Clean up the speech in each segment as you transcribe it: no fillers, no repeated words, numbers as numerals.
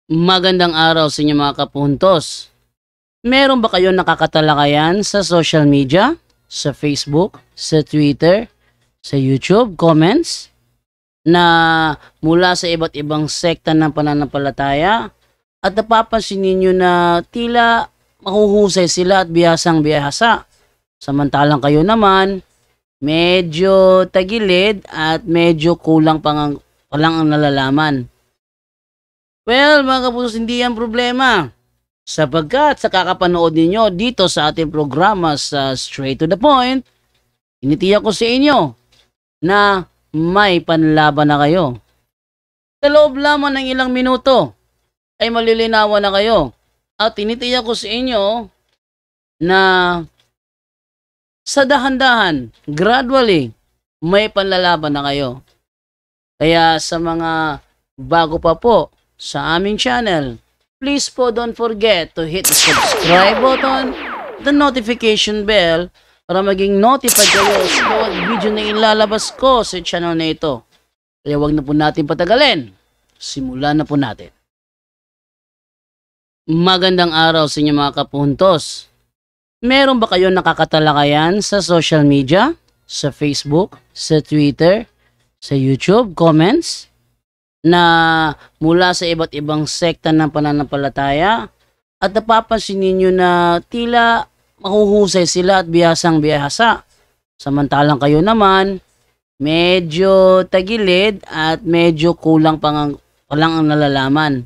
Magandang araw sa inyo mga kapuntos. Meron ba kayong nakakatalakayan sa social media? Sa Facebook, sa Twitter, sa YouTube, comments? Na mula sa iba't ibang sekta ng pananampalataya at napapansin ninyo na tila mahuhusay sila at bihasang bihasa. Samantalang kayo naman, medyo tagilid at medyo kulang palang ang nalalaman. Well, mga kapusos, hindi yan problema. Sapagkat sa kakapanood ninyo dito sa ating programa sa Straight to the Point, initiyak ko sa inyo na may panlaban na kayo. Sa loob lamang ng ilang minuto ay malilinawan na kayo. At tinitiyak ko sa inyo na sa dahan-dahan, gradually, may panlalaban na kayo. Kaya sa mga bago pa po sa aming channel, please po don't forget to hit the subscribe button, the notification bell, para maging notified kayo sa bawat video na ilalabas ko sa channel na ito. Kaya wag na po natin patagalin. Simulan na po natin. Magandang araw sa inyo mga kapuntos. Meron ba kayong nakakatalakayan sa social media? Sa Facebook, sa Twitter, sa YouTube, comments? Na mula sa iba't ibang sekta ng pananampalataya at napapansin ninyo na tila mahuhusay sila at bihasang bihasa. Samantalang kayo naman, medyo tagilid at medyo kulang palang ang nalalaman.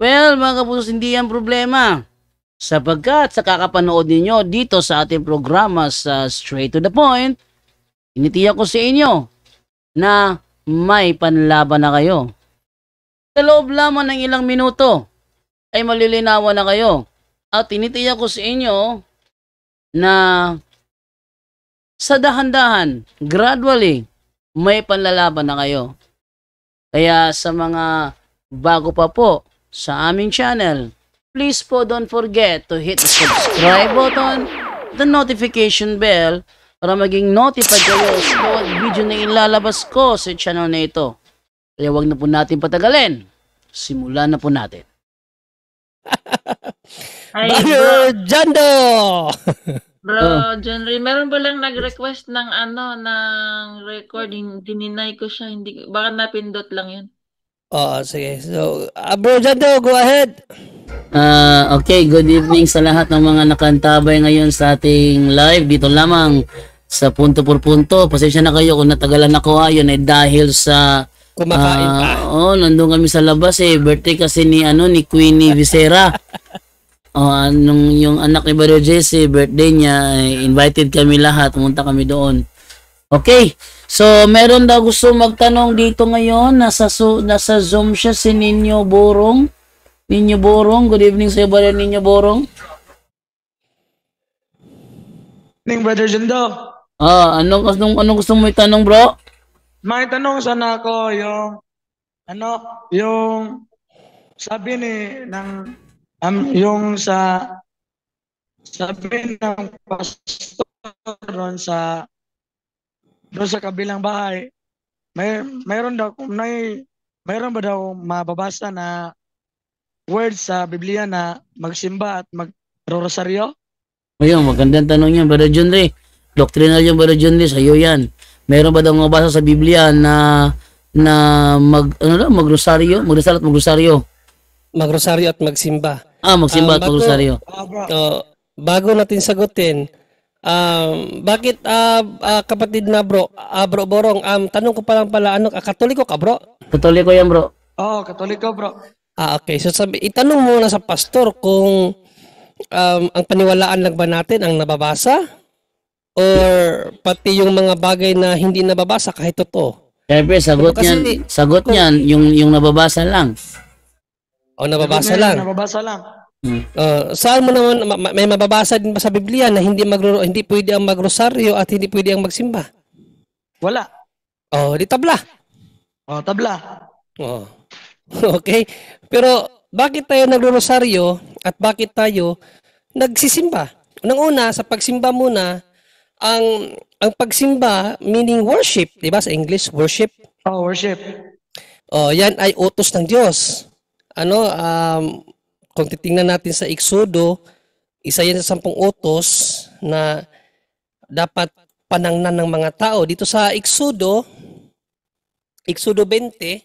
Well, mga kapusos, hindi yan problema. Sapagkat sa kakapanood ninyo dito sa ating programa sa Straight to the Point, initiyak ko sa inyo na may panlaban na kayo. Sa loob lamang ng ilang minuto ay malilinawan na kayo. At tinitiyak ko sa inyo na sa dahan-dahan, gradually, may panlalaban na kayo. Kaya sa mga bago pa po sa aming channel, please po don't forget to hit the subscribe button, the notification bell, para maging notified kayo sa bawat video na ilalabas ko sa channel na ito. Kaya wag na po natin patagalin. Simulan na po natin. Ay, Bayo Jando! bro, Jenry, meron ba lang nag-request ng ng recording? Dininay ko siya, hindi baka napindot lang yun. Oh, sige. So, Bro Jando, go ahead. Okay, good evening sa lahat ng mga nakantabay ngayon sa ating live. Dito lamang sa punto por punto. Pasensya na kayo kung natagalan ako yun ay dahil sa Kumakain pa. nandun kami sa labas birthday kasi ni Queenie Visera. Yung anak ni Brother Jesse, birthday niya, invited kami lahat, pumunta kami doon. Okay. So, meron daw gusto magtanong dito ngayon, nasa Zoom siya si Ninyo Borong. Ninyo Borong, good evening sa iyo, Brother Ninyo Borong. Ning Brother Jando. Anong gusto mo itanong, bro? May tanong sana ako yung sabi yung sabi ng pastor doon sa kabilang bahay, mayroon ba daw mababasa na words sa Biblia na magsimba at magrorosaryo? Ayun, magandang tanong yan, Brother John Ray. Doctrinal yung Brother John Ray, sa'yo yan. Meron ba daw mabasa sa Biblia na magrosaryo? Magdasal at magrosaryo? Magrosaryo at magsimba. Magsimba at magrosaryo. Bago natin sagutin, bakit kapatid na bro, Bro Borong, tanong ko pa lang pala, Katoliko ka bro? Katoliko yan, bro. Oo, Katoliko bro. Okay. So itanong muna sa pastor kung ang paniwalaan lang ba natin ang nababasa? Or pati yung mga bagay na hindi nababasa kahit totoo? Siyempre, sagot niyan, yung nababasa lang. O nababasa lang? Nababasa lang. Saan mo naman, may mababasa din ba sa Biblia na hindi pwede ang magrosaryo at hindi pwede ang magsimba? Wala. Di tabla. Tabla. Okay. Pero bakit tayo nagrorosaryo at bakit tayo nagsisimba? Unang-una, sa pagsimba muna, ang pagsimba meaning worship, 'di ba sa English, worship? Worship. Yan ay utos ng Diyos. kung titingnan natin sa Exodo, isa yan sa 10 utos na dapat panangnan ng mga tao. Dito sa Exodo 20,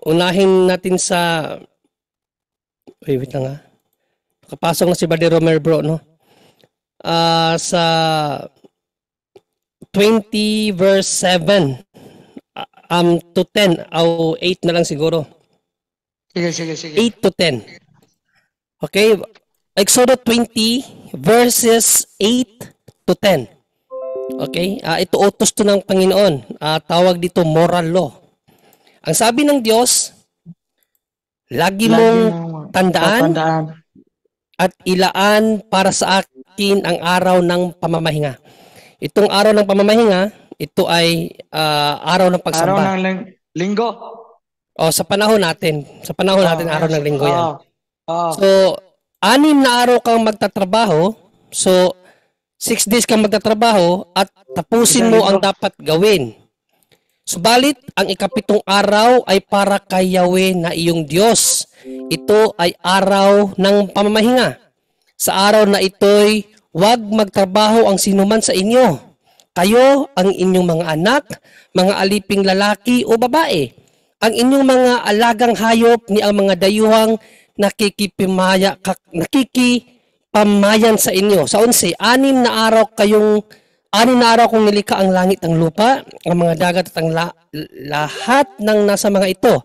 unahin natin sa, wait lang ha. Kapasok na si Brother Romer bro, no? Sa 20 verse 7 to 10 o 8 na lang siguro. Sige. 8 to 10. Okay? Exodo 20 verses 8 to 10. Okay? Ito utos to ng Panginoon. Tawag dito moral law. Ang sabi ng Diyos, lagi mong tandaan at ilaan para sa akin ang araw ng pamamahinga. Itong araw ng pamamahinga, ito ay araw ng pagsamba. Araw ng linggo. Sa panahon natin. Sa panahon natin, araw ng linggo yan. So, 6 na araw kang magtatrabaho. So, 6 days kang magtatrabaho at tapusin mo ang dapat gawin. Subalit, ang ika-7 araw ay para kay Yahweh na iyong Diyos. Ito ay araw ng pamamahinga. Sa araw na ito'y huwag magtrabaho ang sinuman sa inyo. Kayo, ang inyong mga anak, mga aliping lalaki o babae, ang inyong mga alagang hayop ni ang mga dayuhang nakikipamayan sa inyo. Sa 11, 6 na araw kong nilikha ang langit ang lupa, ang mga dagat at ang lahat ng nasa mga ito.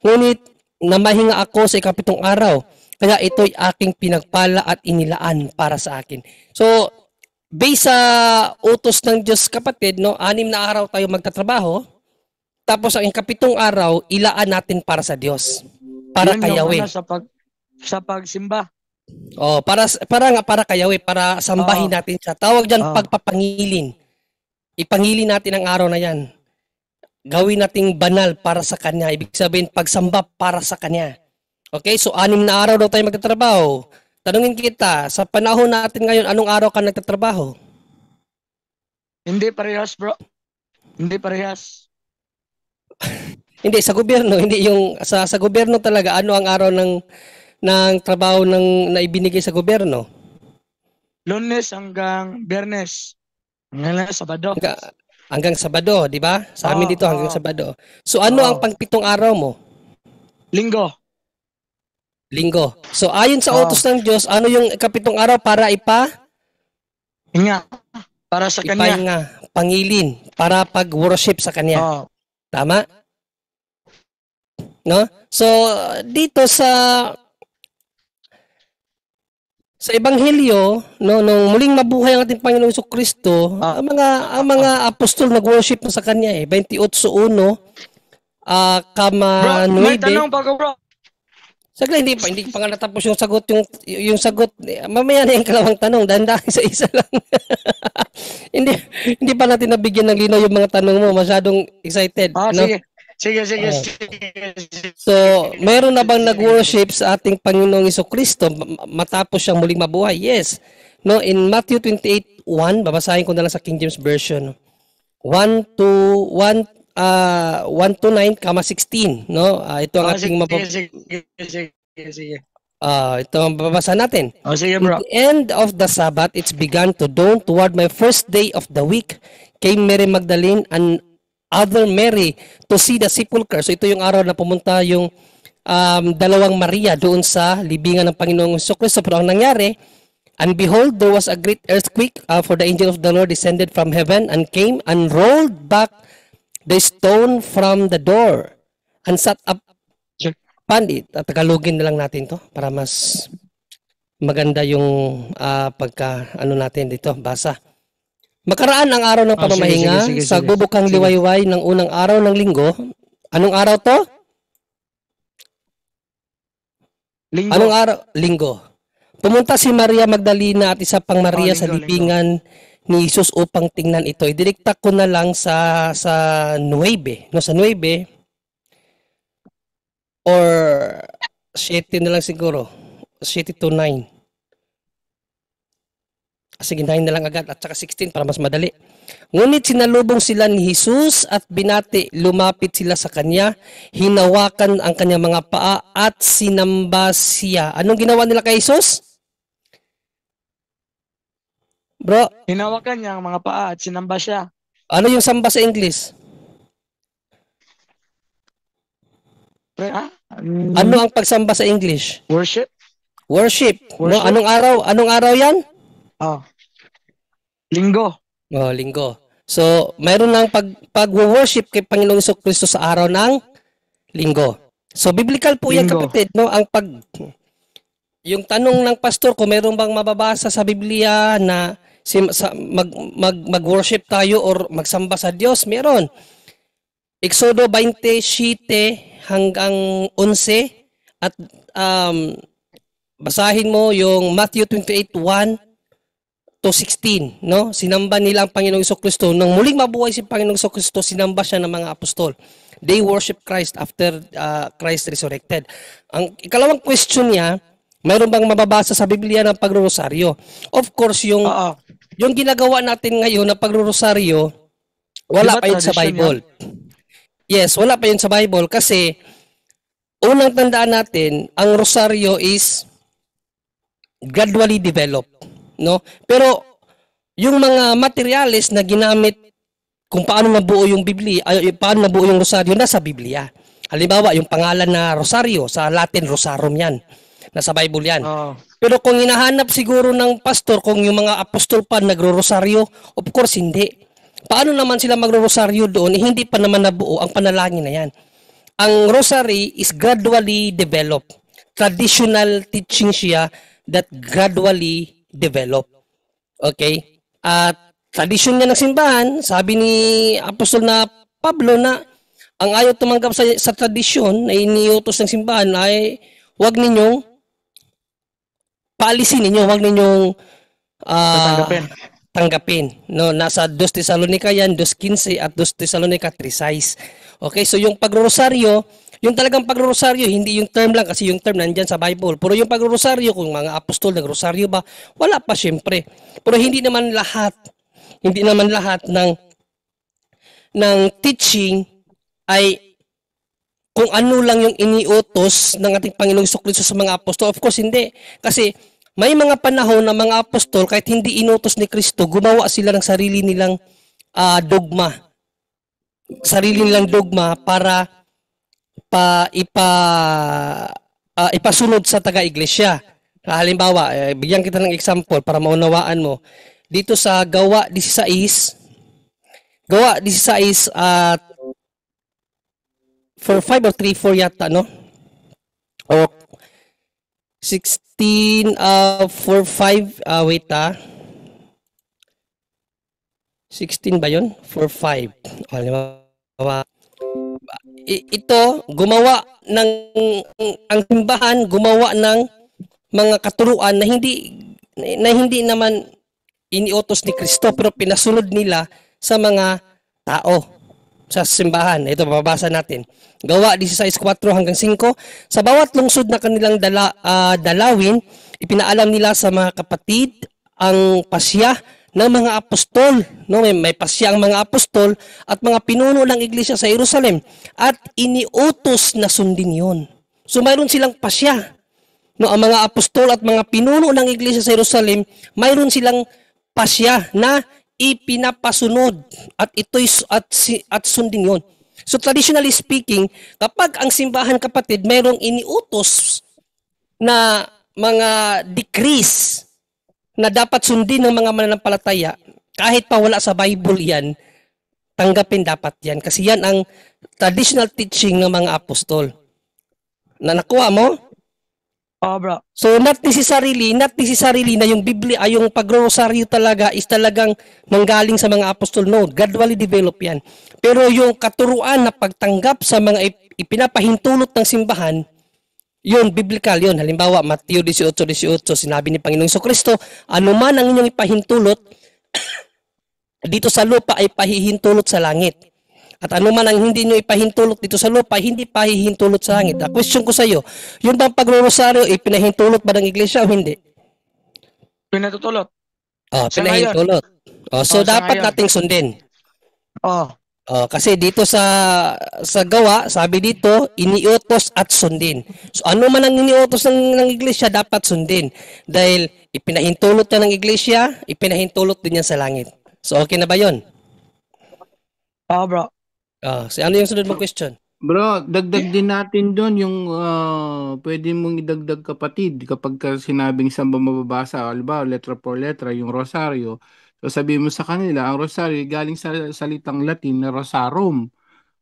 Ngunit namahinga ako sa ika-7 araw, kaya ito'y aking pinagpala at inilaan para sa akin. So, based sa utos ng Diyos kapatid, no, 6 na araw tayo magtatrabaho, tapos ang ika-7 araw, ilaan natin para sa Diyos. Para kay Yahweh. Sa pagsimba. Para kay Yahweh, para sambahin natin siya. Tawag dyan pagpapangilin. Ipangilin natin ang araw na yan. Gawin nating banal para sa Kanya. Ibig sabihin, pagsamba para sa Kanya. Okay, so 6 na araw daw tayo magtatrabaho. Tanungin kita, sa panahon natin ngayon, anong araw ka nagtatrabaho? Hindi parehas, bro. Hindi parehas. Hindi, sa gobyerno. Hindi yung, sa gobyerno talaga, ano ang araw ng trabaho na ibinigay sa gobyerno? Lunes hanggang Biyernes. Hanggang Sabado. Hanggang Sabado, di ba? Sa amin dito hanggang Sabado. So ano ang pang-7 araw mo? Linggo. So ayon sa utos ng Diyos, ano yung ika-7 araw para Hinga. Para sa Kanya. Ipahinga, pangilin, para pag-worship sa Kanya. Tama? No? So dito sa Ebanghelyo, no, nung muling mabuhay ang ating Panginoong Jesucristo, ang mga apostol nag-worship sa Kanya 28:1, kama 9. Bro, may tanong pa ko, bro. Sagla, hindi pa nga natapos yung sagot, yung sagot, mamaya na yung kalawang tanong, dahan-dahan sa isa lang. hindi pa natin nabigyan ng linaw yung mga tanong mo, masyadong excited. No? Sige. So, meron na bang nag-worship sa ating Panginoong Jesucristo matapos siyang muling mabuhay? Yes. No, in Matthew 28:1, babasahin ko na lang sa King James Version. 1 to 9:16, no? Ito ang ating Sige. Ito ang babasa natin. Sige, bro. At the end of the Sabbath, it's began to dawn toward my first day of the week. Came Mary Magdalene and other Mary to see the sepulchre. So ito yung araw na pumunta yung dalawang Maria doon sa libingan ng Panginoong Jesucristo. Pero ang nangyari, and behold, there was a great earthquake, for the angel of the Lord descended from heaven and came and rolled back the stone from the door and sat up upon it. Tagalogin na lang natin to para mas maganda yung natin dito, basa. Makaraan ang araw ng pamamahinga sa gubukang liwayway ng unang araw ng linggo. Anong araw to? Linggo. Anong araw? Linggo. Pumunta si Maria Magdalena at isa pang Maria sa libingan ni Jesus upang tingnan ito. Idirekta ko na lang sa 9. No, sa 9 or 7 na lang siguro. 7 to 9. Sige, 9 na lang agad at saka 16 para mas madali. Ngunit sinalubong sila ni Jesus at binati, lumapit sila sa kanya, hinawakan ang kanyang mga paa at sinamba siya. Anong ginawa nila kay Jesus? Bro, Hinawakan niya ang mga paa at sinamba siya. ano yung samba sa English? Pre, ha? Ano ang pagsamba sa English? Worship? Worship. No, Worship. anong araw? Anong araw 'yan? Oh. Linggo. Oh, linggo. So, mayroon ng pag-worship kay Panginoong Jesucristo sa araw ng linggo. So, biblical po yan, Linggo. kapatid, no? Yung tanong ng pastor kung mayroon bang mababasa sa Biblia na mag-worship tayo or magsamba sa Diyos, meron. Exodo 27 hanggang 11 at basahin mo yung Matthew 28:1 to 16, no? Sinamba nila ang Panginoong Jesucristo. Nung muling mabuhay si Panginoong Jesucristo, sinamba siya ng mga apostol. They worship Christ after Christ resurrected. Ang ikalawang question niya, mayroon bang mababasa sa Biblia ng pagrorosaryo? Of course, yung ginagawa natin ngayon na pagrorosaryo, wala Diba pa yun sa tradition Bible. Yes, wala pa yun sa Bible kasi unang tandaan natin, ang rosaryo is gradually developed. No? Pero yung mga materials na ginamit kung paano nabuo yung Biblia, paano nabuo yung rosaryo, nasa Biblia. Halimbawa, yung pangalan na rosaryo, sa Latin rosarum yan. Nasa Bible yan. Pero kung hinahanap siguro ng pastor, kung yung mga apostol pa nagro-rosaryo, of course hindi. Paano naman sila magro-rosaryo doon, hindi pa naman nabuo ang panalangin na yan. Ang rosary is gradually developed. Traditional teaching siya that gradually develop. Okay? At tradisyon niya ng simbahan, sabi ni Apostol na Pablo na ang ayaw tumanggap sa tradisyon na iniutos ng simbahan ay huwag ninyong paalisin ninyo, huwag ninyong tanggapin. No, nasa 2 Tesalonica yan, 2:15 at 2 Tesalonica 3:6. Okay, so yung pagrorosaryo, yung talagang pagrorosaryo, hindi yung term lang kasi yung term nandyan sa Bible. Pero yung pagrorosaryo, kung mga apostol nagrosaryo ba, wala pa syempre. Pero hindi naman lahat ng teaching ay kung ano lang yung iniutos ng ating Panginoong Jesucristo sa mga apostol. Of course, hindi. Kasi may mga panahon na mga apostol, kahit hindi inutos ni Kristo, gumawa sila ng sarili nilang dogma. Sarili nilang dogma para ipasunod sa taga-iglesia. Halimbawa, bigyan kita ng example para maunawaan mo. Dito sa Gawa 16 at 4:5 or 3:4 yata, no? O 16 4:5 wait 16 ba 'yon? 4:5. Halimbawa, ito gumawa ng ang simbahan gumawa ng mga katuruan na hindi naman iniutos ni Kristo pero pinasunod nila sa mga tao sa simbahan. Ito babasa natin. Gawa 16:4 hanggang 5. Sa bawat lungsod na kanilang dalawin, ipinaalam nila sa mga kapatid ang pasya ng mga apostol, no? May pasya ang mga apostol at mga pinuno ng iglesia sa Jerusalem at iniutos na sundin yon. So mayroon silang pasya, no? Ang mga apostol at mga pinuno ng iglesia sa Jerusalem, mayroon silang pasya na ipinapasunod at at sundin yon. So traditionally speaking, kapag ang simbahan, kapatid, mayroong iniutos na mga decrees na dapat sundin ng mga mananampalataya, kahit pa wala sa Bible yan, tanggapin dapat yan. Kasi yan ang traditional teaching ng mga apostol. Na nakuha mo? Bro. So not necessarily na yung Biblia, yung pagrosaryo talaga is talagang manggaling sa mga apostol. No, gradually develop yan. Pero yung katuruan na pagtanggap sa mga ipinapahintulot ng simbahan, yun, biblical yun. Halimbawa, Matthew 18:18, sinabi ni Panginoong Jesucristo, anuman ang inyong ipahintulot dito sa lupa ay pahihintulot sa langit. At anuman ang hindi nyo ipahintulot dito sa lupa, hindi pahihintulot sa langit. Question ko sa iyo, yun bang pagrorosaryo, ipinahintulot ba ng iglesia o hindi? Pinatutulot. Sa ngayon. Pinahintulot. So Sa dapat ngayon. nating sundin. Oh. Kasi dito sa gawa, sabi dito, iniutos at sundin. So ano man ang iniutos ng iglesia, dapat sundin. Dahil ipinahintulot niya ng iglesia, ipinahintulot din niya sa langit. So okay na ba yun? Bro. Ano yung sunod mong question? Bro, dagdag din natin doon yung pwede mong idagdag kapatid kapag sinabing saan ba mababasa, halimbawa letra por letra, yung rosaryo. So sabihin mo sa kanila, ang rosaryo galing sa salitang Latin na rosarum.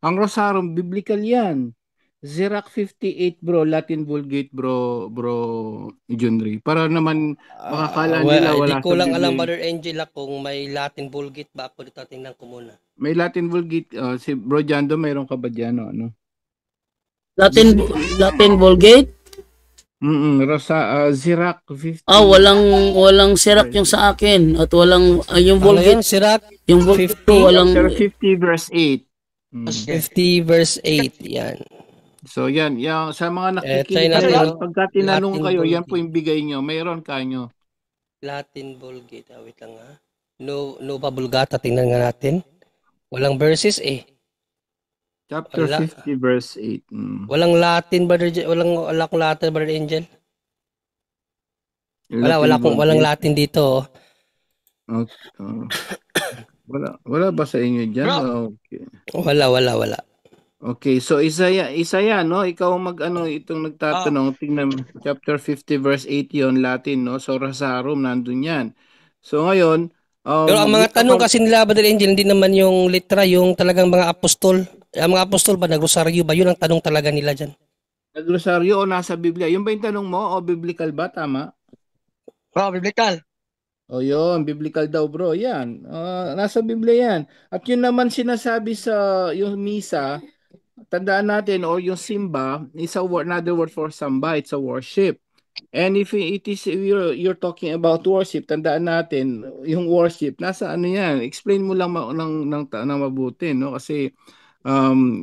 Ang rosarum, biblical yan. Sirach 58 bro, Latin Vulgate bro Junri. Para naman makakala nila wala Hindi ko lang alam, Biblia. Brother Angela, kung may Latin Vulgate ba ako dito. Tingnan ko muna. May Latin Vulgate, si Bro Jando, mayroon ka ba dyan? Ano? Latin Vulgate? Sirach 50. Walang Sirach yung sa akin at walang yung Ano yun? Vulgate, Sirach yung Vulgate 50? ko walang Chapter 50 verse 8. 50 verse 8. Yan. So yan sa mga try nakikinig natin kayo, yung pagka tinanong Latin kayo, yan Vulgate. po yung bigay nyo. Mayroon kanyo. Latin Vulgate. Wait lang ha. Nova Vulgata. Tingnan nga natin. Walang verses eh. Chapter Wala. 50 verse 8. Walang Latin, Brother wala akong Latin, Brother Angel. Walang Latin dito. Wala ba sa inyo dyan? Bro. Okay. Wala. Okay, so isa yan, no? Ikaw itong nagtatanong, tingnan mo, chapter 50 verse 8 yon, Latin, no? So rosarum nandun yan. So ngayon, Pero ang mga tanong kasi nila, Brother Angel, hindi naman yung litra, yung talagang mga apostol. Ang mga apostol ba, nagrosaryo ba? Yun ang tanong talaga nila dyan. nagrosaryo o nasa Biblia? Yung ba yung tanong mo? O biblical ba? Tama? Bro, biblical. O yun, biblical daw bro. Yan. Nasa Biblia yan. At yun naman sinasabi sa yung misa, tandaan natin, or yung simba, is another word for samba. It's a worship. And if it is you're talking about worship, tandaan natin, yung worship, nasa ano yan? Explain mo lang ng mabuti, no? Kasi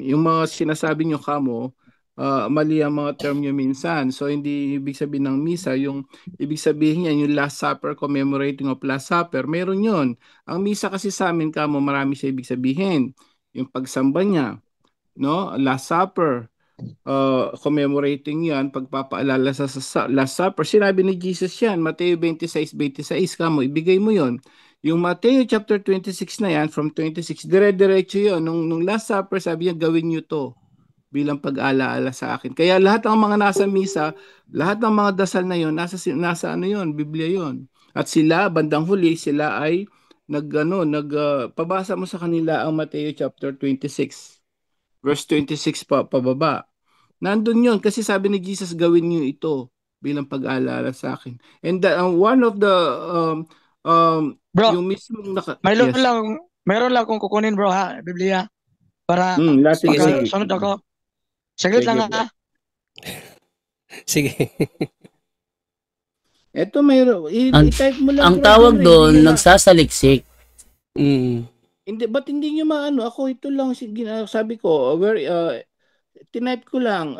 yung mga sinasabi nyo kamo, mali ang mga term nyo minsan. So, hindi ibig sabihin ng misa, yung ibig sabihin yan, yung Last Supper, commemorating of Last Supper, meron yun. Ang misa kasi sa amin kamo, marami siya ibig sabihin. Yung pagsamba niya, no? Last Supper, commemorating yan, pagpapaalala sa Last Supper. Sinabi ni Jesus yan, Mateo 26:26, kamo, ibigay mo yon. Yung Mateo chapter 26 na yan, from 26, dire-diretso yun. Nung Last Supper, sabi niya, gawin nyo to bilang pag-alaala sa akin. Kaya lahat ng mga nasa misa, lahat ng mga dasal na yon, nasa ano yon, Biblia yon. At sila, bandang huli, sila ay pabasa mo sa kanila ang Mateo chapter 26. Verse 26 pababa. Nandun yun kasi sabi ni Jesus, gawin niyo ito bilang pag-aalala sa akin. And one of the Bro, yung mismong meron lang kung kukunin bro ha, Biblia. Para Latin. sunod ako. Saglit lang ha. Sige. Ito mayroon. I-type mo lang. ang tawag doon nagsasaliksik. Hindi, ba't hindi nyo maano? Ako ito lang sabi ko, tinype ko lang,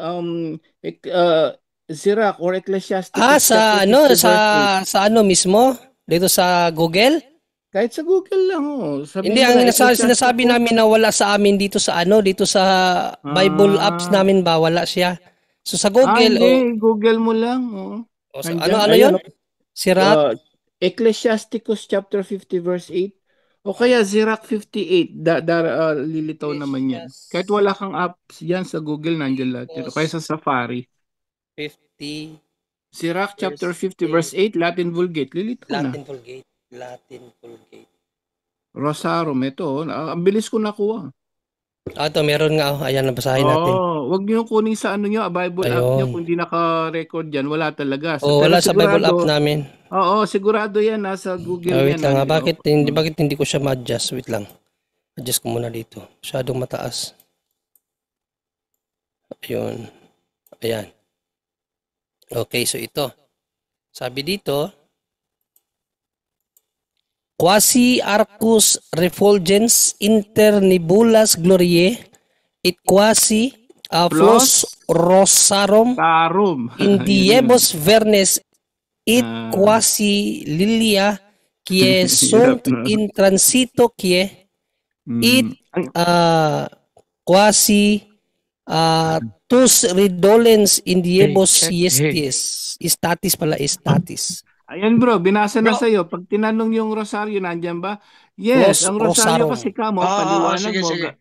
Sirach or Ecclesiastes. Sa ano mismo? Dito sa Google? Kahit sa Google lang, Hindi, ang sinasabi namin na wala sa amin dito sa Bible apps namin ba, wala siya. So sa Google, Google mo lang, ano yun? Sirach? Ecclesiasticus chapter 50 verse 8. O kaya Sirach 58, lilitaw naman yan. Kahit wala kang apps yan sa Google, nandiyan lahat. O kaya sa Safari. 50. Sirach chapter 50 verse 8, Latin Vulgate. Lilitaw na. Latin Vulgate. Rosarum, ito. Ang bilis ko nakuha. Ito, meron nga. Ayan, nabasahin natin. Wag niyo kunin sa Bible app niyo kung hindi naka-record diyan, wala talaga. Wala sa Bible app namin. Oo, sigurado yan, nasa Google wait yan. lang, bakit hindi ko siya ma-adjust? Wait lang. Adjust ko muna dito. Masyadong mataas. Ayun. Ayan. Okay, so ito. Sabi dito, quasi arcus refulgens inter nebulas gloriae et quasi flos rosarum in diebus vernes et quasi lilia kie sunt in transito kie it quasi tus redolens in diebos iestis. Statis pala, statis. Ayan bro, binasa na Bro. sa'yo. Pag tinanong yung rosaryo, nandyan ba? Yes, ang rosaryo Rosarum. kasi kamo, paliwanag mo,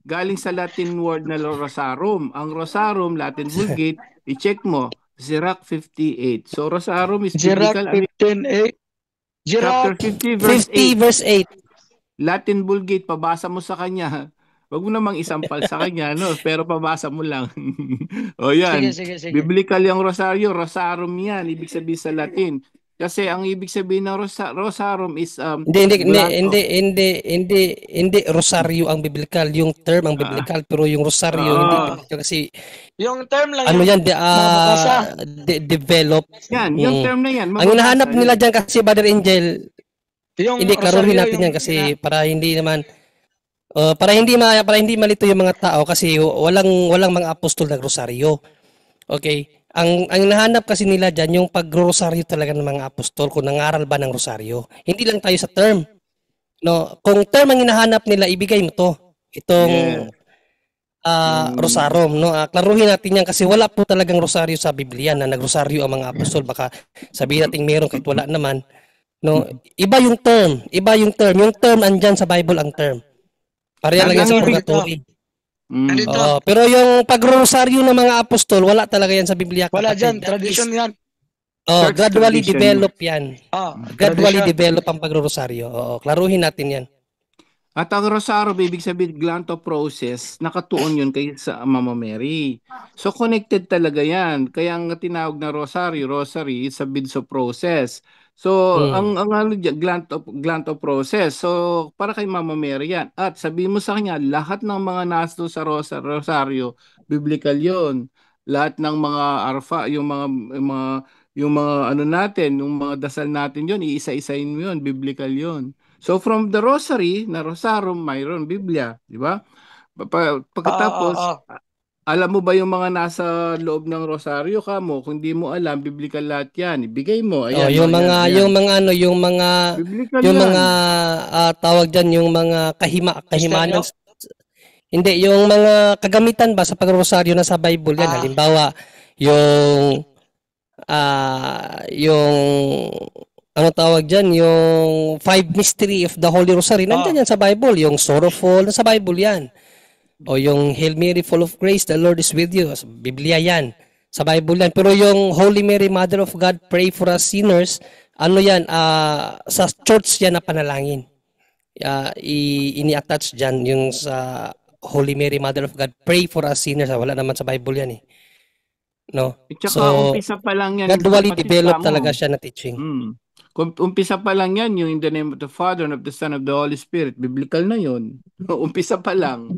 galing sa Latin word na rosarum. Ang rosarum, Latin Vulgate, i-check mo, Sirach 58. So rosarum is Sirach biblical. 15:8. Chapter Sirach 50 verse 50 8. verse 8. Latin Vulgate, pabasa mo sa kanya. Huwag mo namang isampal sa kanya, no? Pero pabasa mo lang. O yan. Sige. Biblical yung rosaryo. Rosarum yan. Ibig sabihin sa Latin. Kasi ang ibig sabihin ng rosarum is Hindi rosario ang biblical, yung term ang biblical, pero yung rosario hindi biblical kasi Yung term lang ano yan, mababasa. develop. yan. Yung term na yan. Ang hinahanap nila dyan kasi Brother Angel, Yung hindi klaruhin rosaryo, natin yung yan kasi para hindi naman para hindi malito yung mga tao kasi walang mga apostol ng rosaryo. Okay? Ang hinahanap kasi nila dyan yung pag-rosaryo talaga ng mga apostol kung nangaral ba ng rosaryo. Hindi lang tayo sa term. No, kung term ang hinahanap nila, ibigay mo to. Itong rosarum, no? Klaruhin natin yan kasi wala po talagang rosaryo sa Biblia na nagrosaryo ang mga apostol. Baka sabihin natin meron kahit wala naman. No, iba yung term. Yung term andyan sa Bible ang term. Pareha lang yan sa purgatory. Pero yung pag-rosaryo ng mga apostol, wala talaga yan sa Biblia. Wala dyan, tradition yan. Gradually tradition. develop yan. Gradually Tradition. develop ang pag-rosaryo. Klaruhin natin yan. At ang rosaryo, ibig sabihin, glanto process, nakatuon yun kay sa Mama Mary. So, connected talaga yan. Kaya ang tinawag na rosary is a bidso process. So, ang ano dyan, glanto process. So, para kay Mama Mary yan. At sabihin mo sa kanya, lahat ng mga nasto sa rosaryo, biblical yon. Lahat ng mga arfa, yung mga ano natin, yung mga dasal natin yon, iisa-isain mo yon, biblical yon. So from the rosary na rosarum, mayroon Biblia, di ba? Pagkatapos, alam mo ba yung mga nasa loob ng rosaryo kamo? Kung di mo alam, biblical lahat yan. Ibigay mo. Ayan, yung mga biblical yung yan. mga tawag diyan, yung mga kahimanan. Hindi, yung mga kagamitan ba sa pagrosaryo na sa Bible yan. Halimbawa, yung ano tawag dyan, yung 5 mystery of the Holy Rosary, nandiyan yan sa Bible. Yung sorrowful, nasa Bible yan. O yung Hail Mary, full of grace, the Lord is with you. Biblia yan. Sa Bible yan. Pero yung Holy Mary, Mother of God, pray for us sinners, ano yan, sa church yan na panalangin. Ini-attach dyan yung sa Holy Mary, Mother of God, pray for us sinners. Wala naman sa Bible yan eh. No? So, umpisa pa lang yan. Gradually develop talaga siya na teaching. Umpisa pa lang yan, yung in the name of the Father and of the Son of the Holy Spirit. Biblical na yun. Umpisa pa lang.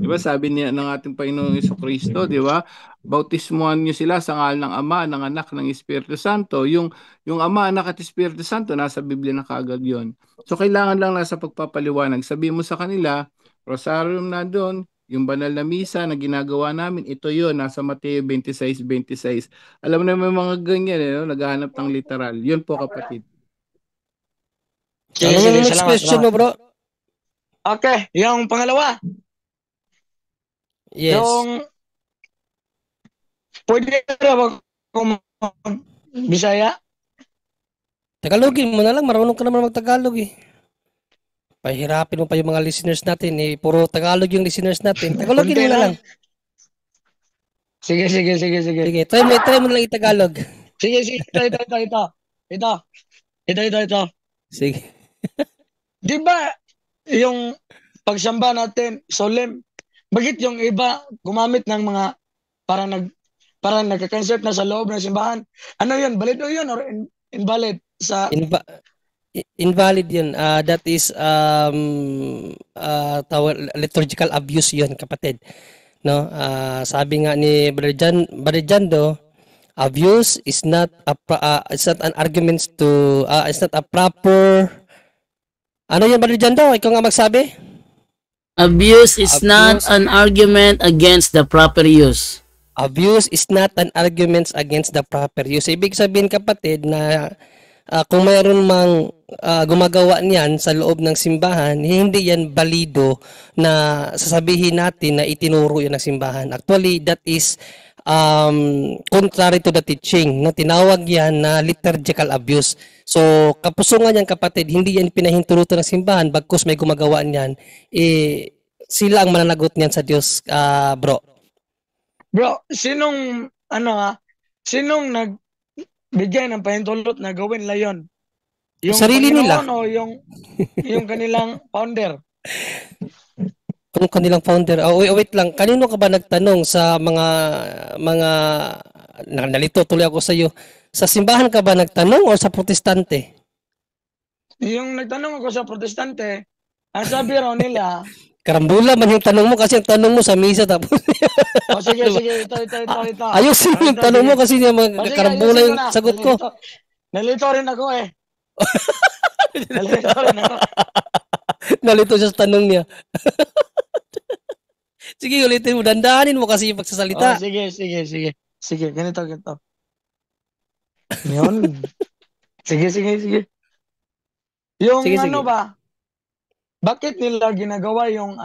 Diba? Sabi niya ng ating Panginoong Jesucristo, di ba? Bautismuhan niyo sila sa ngalan ng Ama, ng Anak, ng Espiritu Santo. Yung Ama, Anak at Espiritu Santo, nasa Biblia na kaagad yun. So, kailangan lang nasa pagpapaliwanag. Sabihin mo sa kanila, Rosarium na doon, yung banal na misa na ginagawa namin, ito yon, nasa Mateo 26:26. Alam mo na may mga ganyan, naghahanap ng literal. Yun po, kapatid. Ano yung next question mo, bro? Okay, yung pangalawa. Yes. Yung pwede ba kung Bisaya? Tagalogin mo na lang, marunong ka naman mag-Tagalog eh. Pahirapin mo pa yung mga listeners natin eh. Puro Tagalog yung listeners natin. Tagalogin mo na lang. Sige. Sige, try mo na lang i-Tagalog. Sige, ito. Sige. Di ba yung pagsamba natin, solemn, bakit yung iba gumamit ng mga parang nagka-concert na sa loob ng simbahan? Ano yun? Valid o yun or invalid? Invalid yun. That is liturgical abuse yun, kapatid. No? Sabi nga ni Brother Jando, abuse is not an argument to it's not a proper. Ano yun, Brother Jando? Ikaw nga magsabi? Abuse is not an argument against the proper use. Abuse is not an argument against the proper use. Ibig sabihin, kapatid, na kung mayroon mang gumagawa niyan sa loob ng simbahan, hindi yan balido na sasabihin natin na itinuro yun ng simbahan. Actually, that is contrary to the teaching. No? Tinawag yan na liturgical abuse. So, kapusungan yan kapatid, hindi yan pinahintulutan ng simbahan, bagkus may gumagawa niyan, sila ang mananagot niyan sa Diyos, bro. Bro, sinong nagbigay ng pahintulot na gawin la yun? Yung Sarili nila. Panginoon o yung kanilang founder? Kung kanilang founder. Wait lang. Kanino ka ba nagtanong sa mga nalito tuloy ako sa iyo. Sa simbahan ka ba nagtanong o sa protestante? Yung nagtanong ako sa protestante, ang sabi raw nila, Karambula man yung tanong mo kasi ang tanong mo sa misa tapos. sige, ito. Ayusin yung tanong mo kasi niya Sige, karambula ayusin yung ko na. sagot ko. Nalito rin ako eh. Nalito rin ako. Nalito siya sa tanong niya. Sige, ulitin mo. Dandahanin mo kasi yung pagsasalita. Sige, ganito. Yun. Sige. Yung Sige. ba? Bakit nila ginagawa yung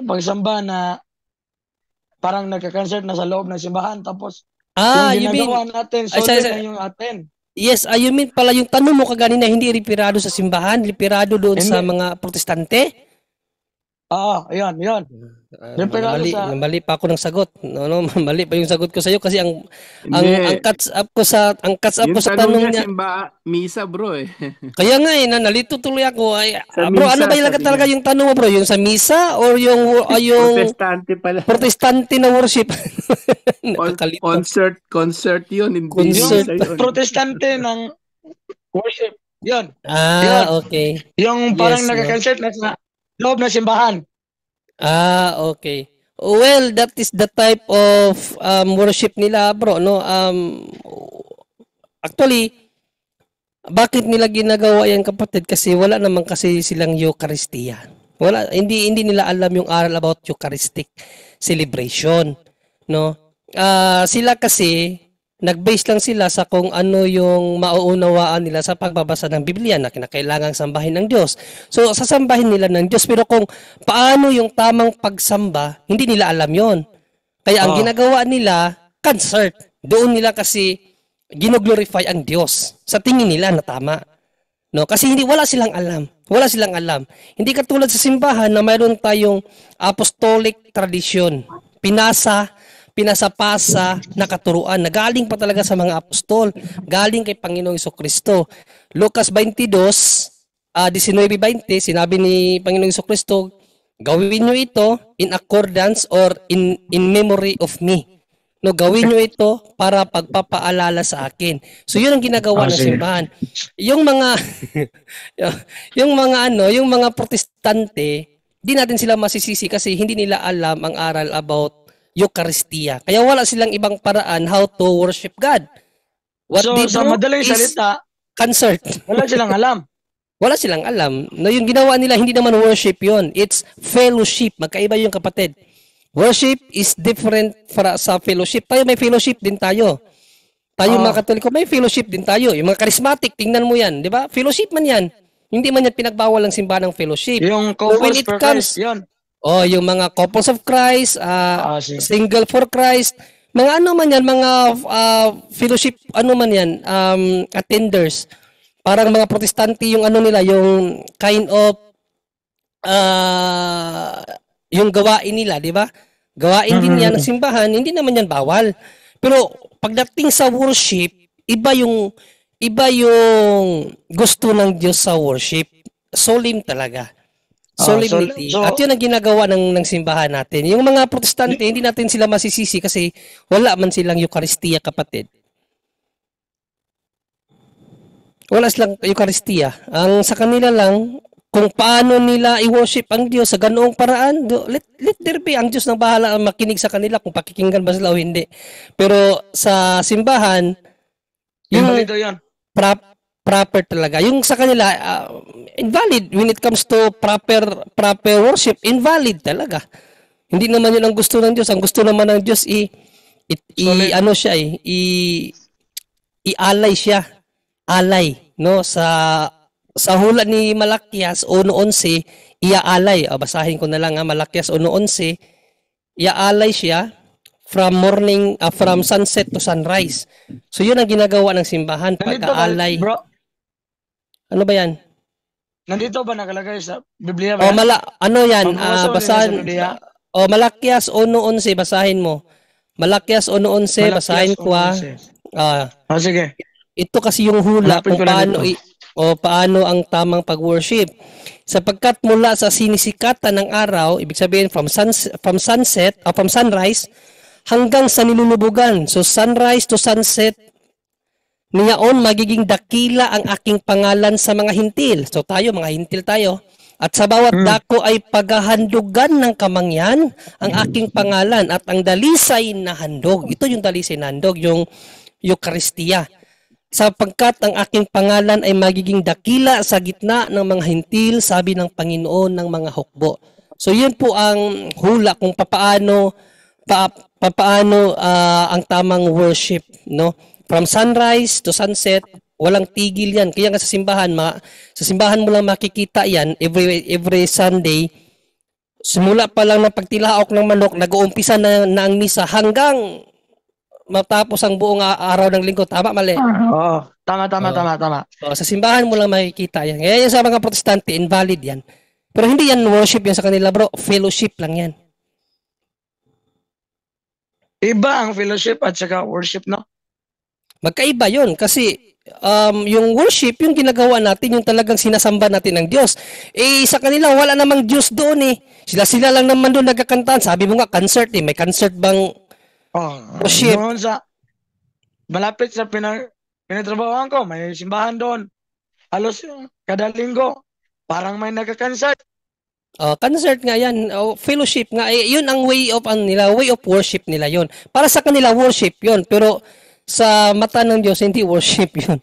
pagsamba na parang nagka-concert na sa loob ng simbahan tapos You yung mean, ginagawa natin na yung atin. yes, you mean pala yung tanong mo kaganina hindi referado sa simbahan, referado doon sa Hindi. mga protestante? Oo, yun. Referado sa Mali pa ako ng sagot. Mali pa yung sagot ko sa iyo kasi ang Hindi. catch up ko sa Yung sa tanong tanong niya, niya. misa bro eh. Kaya nga nalito tuloy ako. Ay, Sa bro, misa, ano ba yung sabi talaga niya. yung tanong mo bro? Yung sa misa or yung Protestante pala. protestante na worship? Nakakalito. Concert yun. Hindi Concert. misa yun. protestante ng worship. Yun. Okay. Yung parang Yes, no. nagka-concert na sa loob ng simbahan. Okay. Well, that is the type of worship nila, bro, no? Actually, bakit nila ginagawa yan, kapatid? Kasi wala naman kasi silang Eucharistia. Hindi nila alam yung aral about Eucharistic celebration, no? Sila kasi nag-base lang sila sa kung ano yung mauunawaan nila sa pagbabasa ng Biblia na kinakailangang sambahin ng Diyos. So, sasambahin nila ng Diyos. Pero kung paano yung tamang pagsamba, hindi nila alam yon. Kaya ang ginagawa nila, concert. Doon nila kasi gino-glorify ang Diyos. Sa tingin nila na tama. No? Kasi wala silang alam. Wala silang alam. Hindi katulad sa simbahan na mayroon tayong apostolic tradition. Pinasapasa na katuruan na galing pa talaga sa mga apostol, galing kay Panginoong Jesucristo. Lucas 22:19-20, sinabi ni Panginoong Jesucristo, gawin nyo ito in accordance or in memory of me. No, gawin nyo ito para pagpapaalala sa akin. So yun ang ginagawa ng simbahan. Yung mga yung mga protestante, di natin sila masisisi kasi hindi nila alam ang aral about Eucharistia. Kaya wala silang ibang paraan how to worship God. What So, they sa do madaling is salita, concert. wala silang alam. Wala silang alam. No, yung ginawa nila, hindi naman worship yon. It's fellowship. Magkaiba yung kapatid. Worship is different sa fellowship. Tayo may fellowship din tayo. Tayo mga Katoliko, may fellowship din tayo. Yung mga charismatic, tingnan mo yan. Di ba? Fellowship man yan. Hindi man yan pinagbawal ng simbahan ng fellowship. Yung So when couples it for comes- Christ, yun. Yung mga couples of Christ, Sige. single for Christ, mga ano man yan, mga fellowship, ano man yan, attenders. Parang mga protestante yung ano nila, yung kind of, yung gawain nila, di ba? Gawain din yan ng simbahan, hindi naman yan bawal. Pero pagdating sa worship, iba yung gusto ng Diyos sa worship. Solemn talaga. Solemnity. So- At yun ang ginagawa ng simbahan natin. Yung mga protestante, hindi natin sila masisisi kasi wala man silang Eucharistia, kapatid. Wala silang Eucharistia. Ang sa kanila lang, kung paano nila i-worship ang Diyos sa ganoong paraan, let there be. Ang Diyos nang bahala ang makinig sa kanila kung pakikinggan ba sila o hindi. Pero sa simbahan, yung Invalido yun. proper talaga. Yung sa kanila, invalid. When it comes to proper worship, invalid talaga. Hindi naman yun ang gusto ng Diyos. Ang gusto naman ng Diyos, ialay siya. alay, no? Sa hula ni Malakias 1:11, iaalay. Basahin ko na lang Malakias 1:11, iaalay siya from sunset to sunrise. So yun ang ginagawa ng simbahan, Nandito ba, pag-aalay. bro? Ano ba yan? Nandito ba nakalagay sa Biblia ba? O yan? ano yan? Pambabasaw nila sa Basahin. Biblia. O Malakias 1:11, basahin mo. Malakias 1:11, basahin ko Sige. Ito kasi yung hula Hanapin kung ko lang paano ang tamang pag-worship. Sapagkat mula sa sinisikatan ng araw, ibig sabihin from sunset o from sunrise hanggang sa nilulubugan. So sunrise to sunset, niyaon magiging dakila ang aking pangalan sa mga hintil. So tayo, mga hintil tayo. At sa bawat dako ay paghahandugan ng kamangyan ang aking pangalan at ang dalisay na handog. Ito yung dalisay na handog, yung Eucharistia. Sapagkat ang aking pangalan ay magiging dakila sa gitna ng mga hintil, sabi ng Panginoon ng mga hukbo. So yun po ang hula kung papaano ang tamang worship, no? From sunrise to sunset, walang tigil yan. Kaya nga sa simbahan mo lang makikita yan every Sunday. Simula pa lang ng pagtilaok ng manok, nag-uumpisa na ang misa hanggang matapos ang buong araw ng linggo. Tama, mali? Oo. Tama. So, sa simbahan mo lang makikita yan. Kaya yan sa mga protestante, invalid yan. Pero hindi yan worship yan sa kanila, bro. Fellowship lang yan. Iba ang fellowship at saka worship, no? Magkaiba yun kasi yung worship, yung ginagawa natin, yung talagang sinasamba natin ng Diyos. Sa kanila, wala namang Diyos doon eh. Sila lang naman doon nagkakantaan. Sabi mo nga, concert eh. May concert bang worship? Doon sa malapit sa pinatrabahoan ko, may simbahan doon. Halos kada linggo, parang may nagka-concert. Concert nga yan. Fellowship nga. Yun ang way of worship nila yun. Para sa kanila, worship yun. Pero sa mata ng Diyos, hindi worship yun.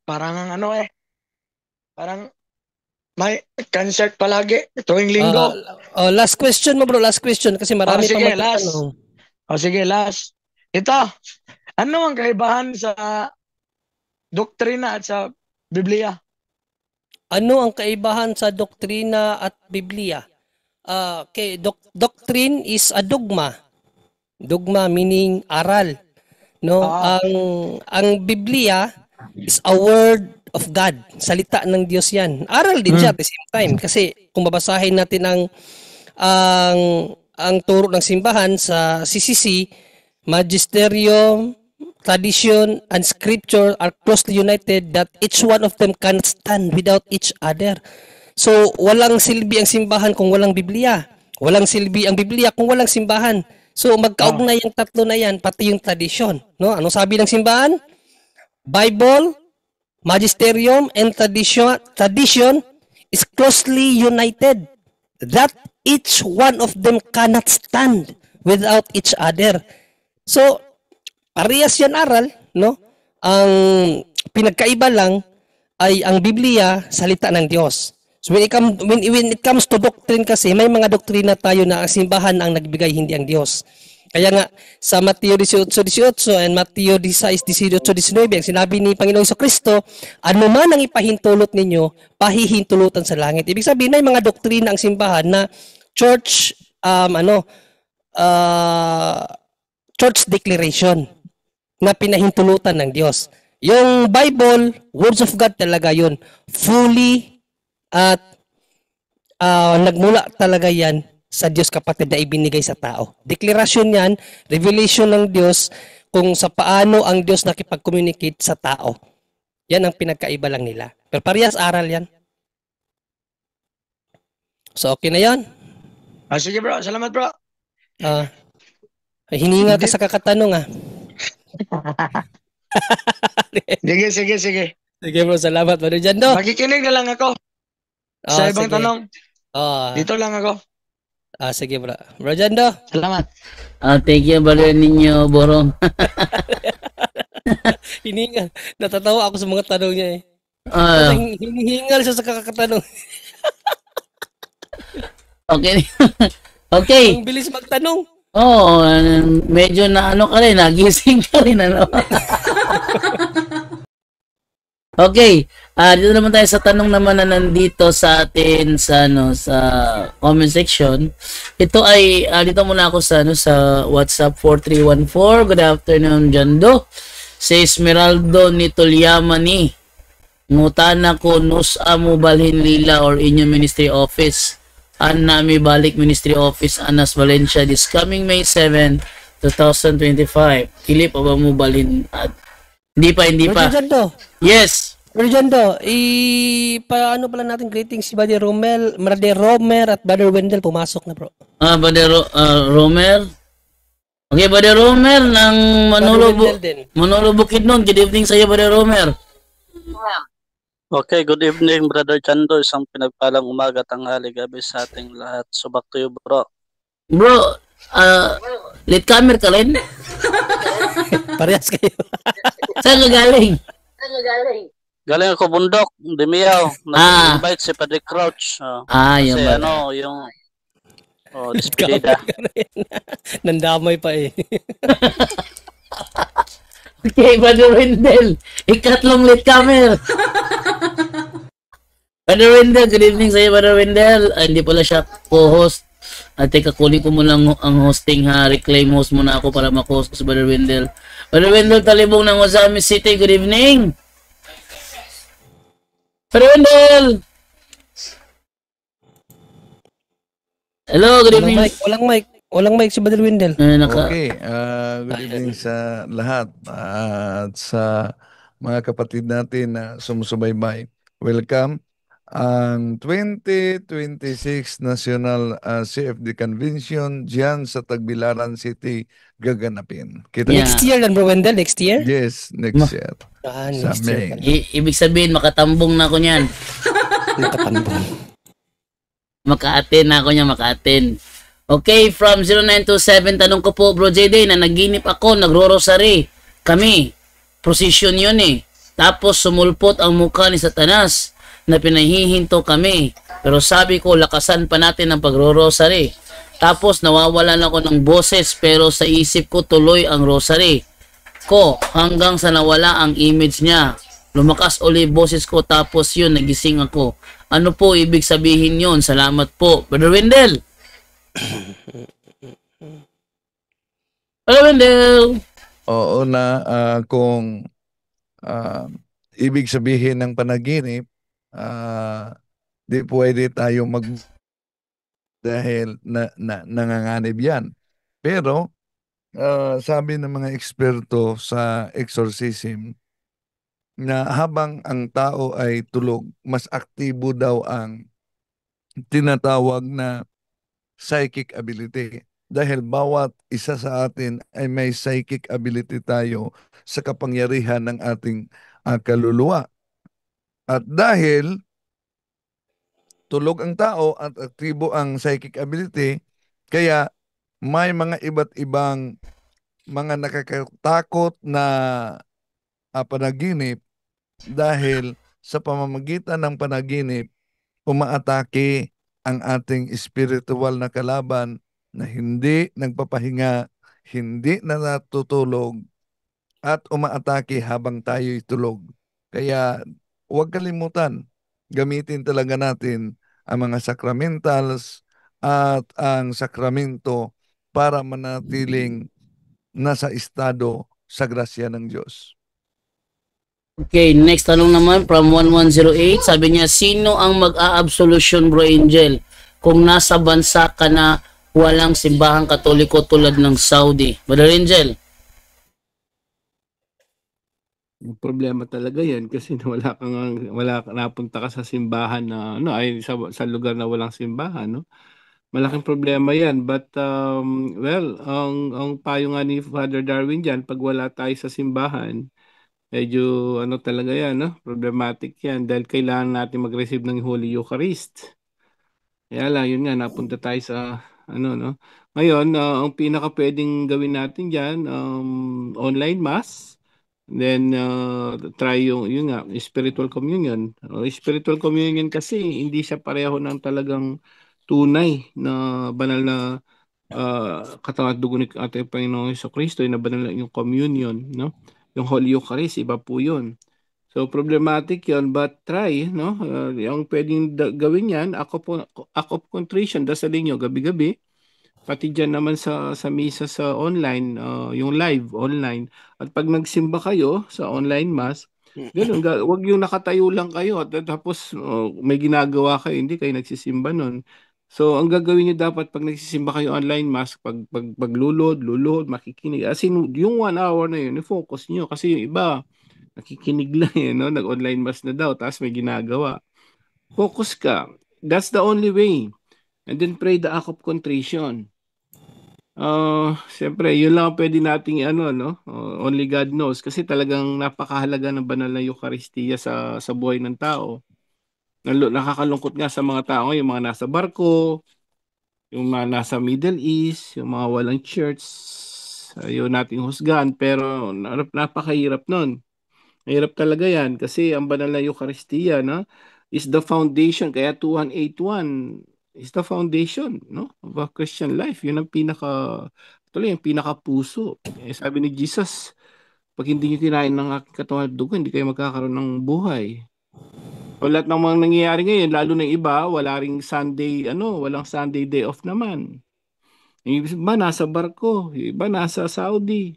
Parang parang may concert palagi tuwing linggo. Last question mo, bro. Last question kasi marami pa magtatanong. Sige, last. Ito, ano ang kaibahan sa doktrina at sa Biblia? Ano ang kaibahan sa doktrina at Biblia? Doctrine is a dogma. Dogma meaning aral. No? Ang Biblia is a word of God. Salita ng Diyos yan. Aral din siya at the same time. Kasi kung babasahin natin ang turo ng simbahan sa CCC, Magisterium, Tradition, and Scripture are closely united that each one of them cannot stand without each other. So, walang silbi ang simbahan kung walang Biblia. Walang silbi ang Biblia kung walang simbahan. So, magkaugnay yung tatlo na yan, pati yung tradisyon. No? Ano sabi ng simbahan? Bible, Magisterium, and tradition is closely united. That each one of them cannot stand without each other. So, parehas yan aral, no? Ang pinagkaiba lang ay ang Biblia, salita ng Diyos. So when it comes to doctrine kasi, may mga doktrina tayo na ang simbahan ang nagbigay, hindi ang Diyos. Kaya nga, sa Mateo 18:18 and Mateo 16:18-19, ang sinabi ni Panginoong Jesucristo, ano man ang ipahintulot ninyo, pahihintulutan sa langit. Ibig sabihin, may mga doktrina ang simbahan na church, church declaration na pinahintulutan ng Diyos. Yung Bible, words of God talaga yun. Fully at nagmula talaga yan sa Diyos, kapatid, na ibinigay sa tao. Deklarasyon yan, revelation ng Diyos kung sa paano ang Diyos nakipag-communicate sa tao. Yan ang pinagkaiba lang nila. Pero parehas aral yan. So, okay na yan? Sige bro, salamat bro. Hininga ka sa kakatanong Sige. Sige bro, salamat. Bro Jando. Makikinig na lang ako. Sa ibang sige. tanong. Dito lang ako. Sige bro. Bro Jando. Salamat. Thank you, brother ninyo, Borong. Hininga. Natatawa ako sa mga tanong niya eh. Hinihingal siya sa kakatanong. Okay. Okay. Ang bilis magtanong. Oo, medyo na ka rin, nagising ka rin, Okay, dito naman tayo sa tanong naman na nandito sa atin sa sa comment section. Ito ay dito muna ako sa sa WhatsApp 4314. Good afternoon, Jando. Si Esmeraldo ni Tulyamani. Ngutana ko nus amo balhin lila or inyo ministry office. Nami balik ministry office Anas Valencia this coming May 7, 2025. Kilip ba mo balhin? Hindi pa. Jando, Yes. Jando, paano pala natin greetings si Brother Romer at Brother Wendell pumasok na bro. Brother Romer. Okay, Brother Romer ng Manolo Bukidnon. Good evening sa iyo, Brother Romer. Okay, good evening, Brother Chando. Isang pinagpalang umaga, tanghali, gabi sa ating lahat. So back to you, bro. Bro, late comer ka rin? Parehas kayo. Saan ka galing? Galing ako bundok, Dimiao. Nag-invite si Padre Crouch. Yung Kasi yung despedida. Nandamay pa eh. Okay, Brother Wendell. Ikatlong late comer. Brother Wendell, good evening sa iyo, Brother Wendell. Hindi pala siya co-host. Teka, kunin ko muna ang hosting ha. Reclaim host muna ako para mag-host ko sa Brother Wendell. Brother Wendell Talibong ng Wasamis City, good evening. Brother Wendell! Hello, good evening. Walang mic si Brother Wendell. Okay, good evening sa lahat at sa mga kapatid natin na sumusubaybay. Welcome. Ang 2026 National CFD Convention diyan sa Tagbilaran City gaganapin. Next year lang bro Wendell, next year? Yes, next year. Next year. Ibig sabihin, makatambong na ako niyan. Makatambong. Maka-attend na ako niyan, maka-attend. Okay, from 0927, tanong ko po, Bro JD, na naginip ako, nagro-rosary. Kami, procession yun eh. Tapos sumulpot ang mukha ni Satanas na pinahihinto kami. Pero sabi ko, lakasan pa natin ang pagro-rosary. Tapos nawawalan ako ng boses pero sa isip ko tuloy ang rosary ko hanggang sa nawala ang image niya. Lumakas uli boses ko tapos yun, nagising ako. Ano po ibig sabihin yun? Salamat po. Brother Wendell. Brother Wendell. Oo na kung ibig sabihin ng panaginip, di pwede tayo dahil nanganganib yan. Pero sabi ng mga eksperto sa exorcism na habang ang tao ay tulog, mas aktibo daw ang tinatawag na psychic ability. Dahil bawat isa sa atin ay may psychic ability tayo sa kapangyarihan ng ating kaluluwa. At dahil tulog ang tao at aktibo ang psychic ability, kaya may mga iba't ibang mga nakakatakot na panaginip dahil sa pamamagitan ng panaginip, umaatake ang ating spiritual na kalaban na hindi nagpapahinga, hindi na natutulog, at umaatake habang tayo'y tulog. Kaya huwag kalimutan, gamitin talaga natin ang mga sacramentals at ang sakramento para manatiling nasa estado sa grasya ng Diyos. Okay, next tanong naman from 1108. Sabi niya, sino ang mag-a-absolution, Bro Angel, kung nasa bansa ka na walang simbahang katoliko tulad ng Saudi? Brother Angel? Yung problema talaga yan kasi napunta ka sa simbahan na sa lugar na walang simbahan, no? Malaking problema yan, but ang payo nga ni Father Darwin diyan, pag wala tayo sa simbahan, medyo talaga yan, no? Problematic yan dahil kailangan natin mag-receive ng Holy Eucharist. Kaya lang, yun nga, napunta tayo sa no? Ngayon, ang pinaka pwedeng gawin natin diyan, online mass. Then try yun nga, spiritual communion. Spiritual communion kasi hindi siya pareho ng talagang tunay na banal na katawan at dugo ni ating Panginoong Jesucristo, na banal na yung communion, no? Yung Holy Eucharist, iba po yun. So problematic yun, but try, no? Yung pwedeng gawin yan, act of contrition, dasalin nyo gabi-gabi. Pati dyan naman sa misa sa online, yung live online. At pag nagsimba kayo sa online mass, ganun, wag yung nakatayo lang kayo at tapos may ginagawa kayo, hindi kayo nagsisimba nun. So ang gagawin niyo dapat pag nagsisimba kayo online mass, paglulod, makikinig. As in, yung 1 hour na yun, i-focus niyo kasi yung iba nakikinig lang no? Nag-online mass na daw, tapos may ginagawa. Focus ka. That's the only way. And then pray the act of contrition. Siyempre, yun lang ang pwede nating no? Only God knows. Kasi talagang napakahalaga ng banal na Eucharistia sa buhay ng tao. Nakakalungkot nga sa mga tao, yung mga nasa barko, yung mga nasa Middle East, yung mga walang church, ayaw nating husgahan, pero napakahirap nun. Mahirap talaga yan kasi ang banal na Eucharistia, no, is the foundation. Kaya 2181 is the foundation, no, of a Christian life. Yun ang tuloy, yung pinaka-puso. Sabi ni Jesus, pag hindi nyo kinain ng aking katawan at dugo, hindi kayo magkakaroon ng buhay. O lahat ng mga nangyayari ngayon, lalo ng iba, walang Sunday day off naman. Yung iba nasa barko, yung iba nasa Saudi.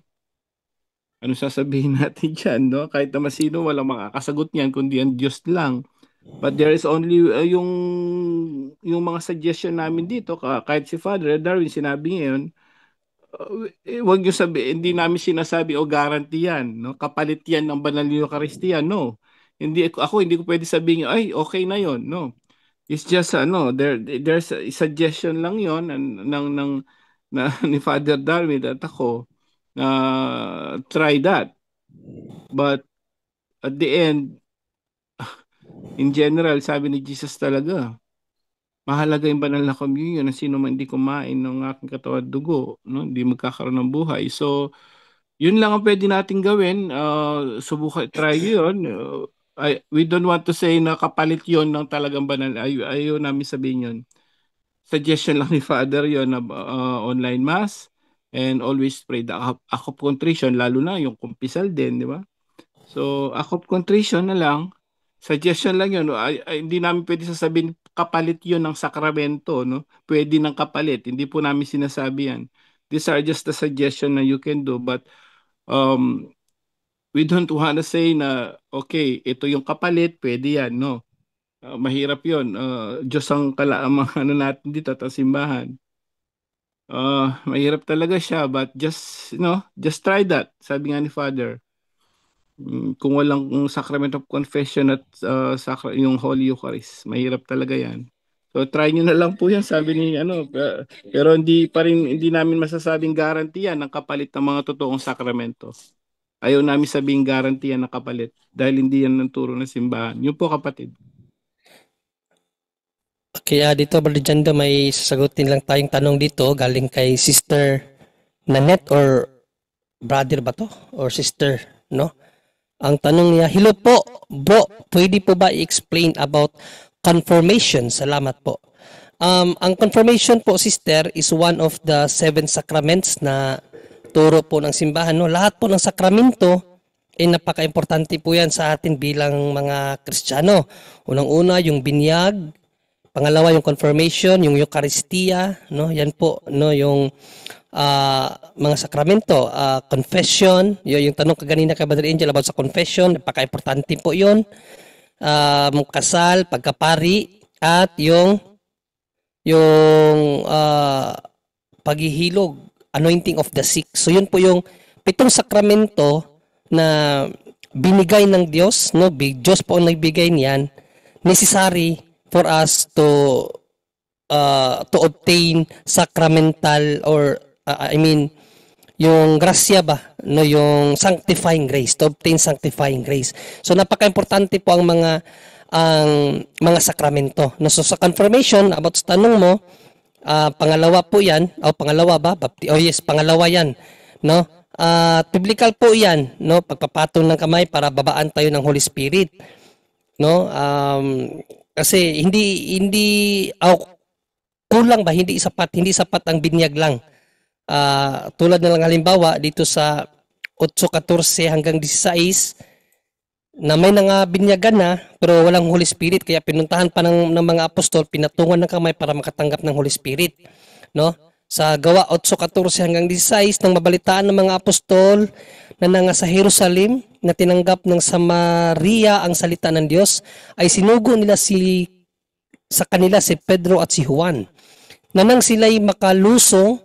Ano sasabihin natin dyan, no? Kahit na sino, walang makakasagot niyan, kundi ang Diyos lang. But there is only yung mga suggestion namin dito, kahit si Father Darwin sinabi ngayon, wag niyo sabihin, hindi namin sinasabi o guarantee yan, no? Kapalit yan ng banal na Eucharistia, no? Hindi ko pwede sabihin, ay, okay na yon, no? It's just there's a suggestion lang yon ni Father Darwin at ako na try that. But at the end, in general, sabi ni Jesus talaga, mahalaga yung banal na communion na sino man hindi kumain ng aking katawan at dugo, no? Hindi magkakaroon ng buhay. So, yun lang ang pwede natin gawin. Subukan, try yun. We don't want to say na kapalit yun ng talagang banal. Ayaw namin sabihin yun. Suggestion lang ni Father yun na online mass and always pray the act of contrition, lalo na yung kumpisal din, di ba? So, act of contrition na lang. Suggestion lang yun. Hindi namin pwede sasabihin kapalit yun ng sakramento, no? Pwede ng kapalit. Hindi po namin sinasabi yan. These are just the suggestion na you can do, but we don't want to say na, okay, ito yung kapalit, pwede yan, no? Mahirap yun. Diyos ang mga natin dito at simbahan. Mahirap talaga siya, but just try that. Sabi nga ni Father. Kung walang sacrament of confession at yung Holy Eucharist, mahirap talaga yan. So try nyo na lang po yan, sabi ni pero hindi namin masasabing guarantee yan ng kapalit ng mga totoong sakramento. Ayaw namin sabing guarantee yan ng kapalit dahil hindi yan ng turo ng simbahan. Yun po, kapatid. Kaya dito, Brother Jando, may sasagutin lang tayong tanong dito galing kay Sister Nanette or brother ba to? Or sister, no? Ang tanong niya, hello po, bro, pwede po ba i-explain about confirmation? Salamat po. Ang confirmation po, sister, is one of the 7 sacraments na turo po ng simbahan. No? Lahat po ng sakramento, napaka-importante po yan sa atin bilang mga Kristiyano. Unang-una, yung binyag. Pangalawa, yung confirmation, yung Eucharistia. No? Yan po, no? Yung mga sakramento, confession, yung tanong kaganina kay Brother Angel about sa confession, napaka-importante po yun. Kasal, pagkapari, at yung paghihilog, anointing of the sick. So yun po yung 7 sakramento na binigay ng Diyos, no? Diyos po ang nagbigay niyan, necessary for us to obtain sacramental or yung grasya ba, no, yung sanctifying grace, to obtain sanctifying grace. So napaka-importante po ang mga sakramento. No, so sa confirmation, about sa tanong mo, pangalawa po 'yan, o pangalawa ba? Pangalawa 'yan, no? Biblical po 'yan, no? Pagpapatong ng kamay para babaan tayo ng Holy Spirit, no? Kasi hindi kulang ba, hindi sapat ang binyag lang. Tulad na lang halimbawa dito sa 8:14 hanggang 16 na may nangabinyagan na pero walang Holy Spirit, kaya pinuntahan pa ng mga apostol, pinatungan ng kamay para makatanggap ng Holy Spirit, no? Sa Gawa 8:14 hanggang 16, nang mabalitaan ng mga apostol na nasa Jerusalem na tinanggap ng Samaria ang salita ng Diyos, ay sinugo nila sa kanila si Pedro at si Juan. Na nang sila'y makalusong,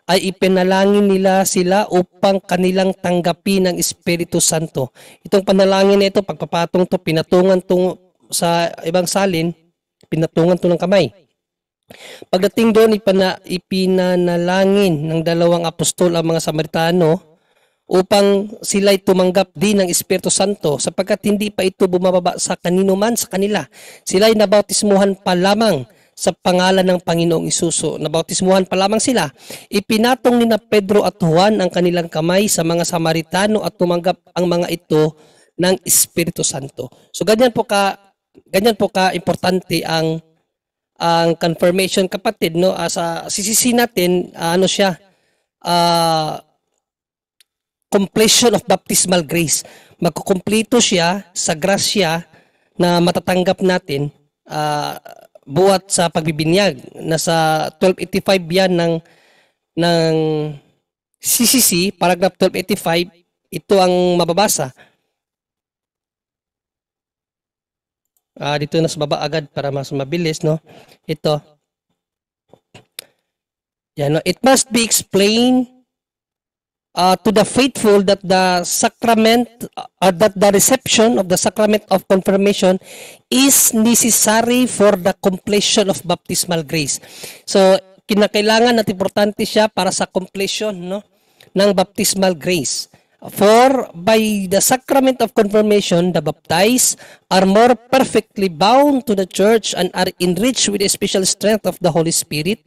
ay ipinalangin nila sila upang kanilang tanggapin ang Espiritu Santo. Itong panalangin na ito, pagpapatong to, pinatungan to sa ibang salin, pinatungan to ng kamay. Pagdating doon, ipinanalangin ng dalawang apostol ang mga Samaritano upang sila'y tumanggap din ng Espiritu Santo, sapagkat hindi pa ito bumababa sa kanino man sa kanila. Sila'y nabautismuhan pa lamang sa pangalan ng Panginoong Isuso. Nabautismuhan pa lamang sila. Ipinatong ni na Pedro at Juan ang kanilang kamay sa mga Samaritano at tumanggap ang mga ito ng Espiritu Santo. So ganyan po ka importante ang confirmation, kapatid, no? Sa CCC natin, completion of baptismal grace. Magkukumpleto siya sa grasya na matatanggap natin buhat sa pagbibinyag. Nasa 1285 yan ng CCC, paragraph 1285, ito ang mababasa. Dito na sa baba agad para mas mabilis, no? Ito. Yan, no? It must be explained to the faithful that the sacrament that the reception of the sacrament of confirmation is necessary for the completion of baptismal grace. So, kinakailangan at importante siya para sa completion, no, ng baptismal grace. For by the sacrament of confirmation, the baptized are more perfectly bound to the church and are enriched with the special strength of the Holy Spirit.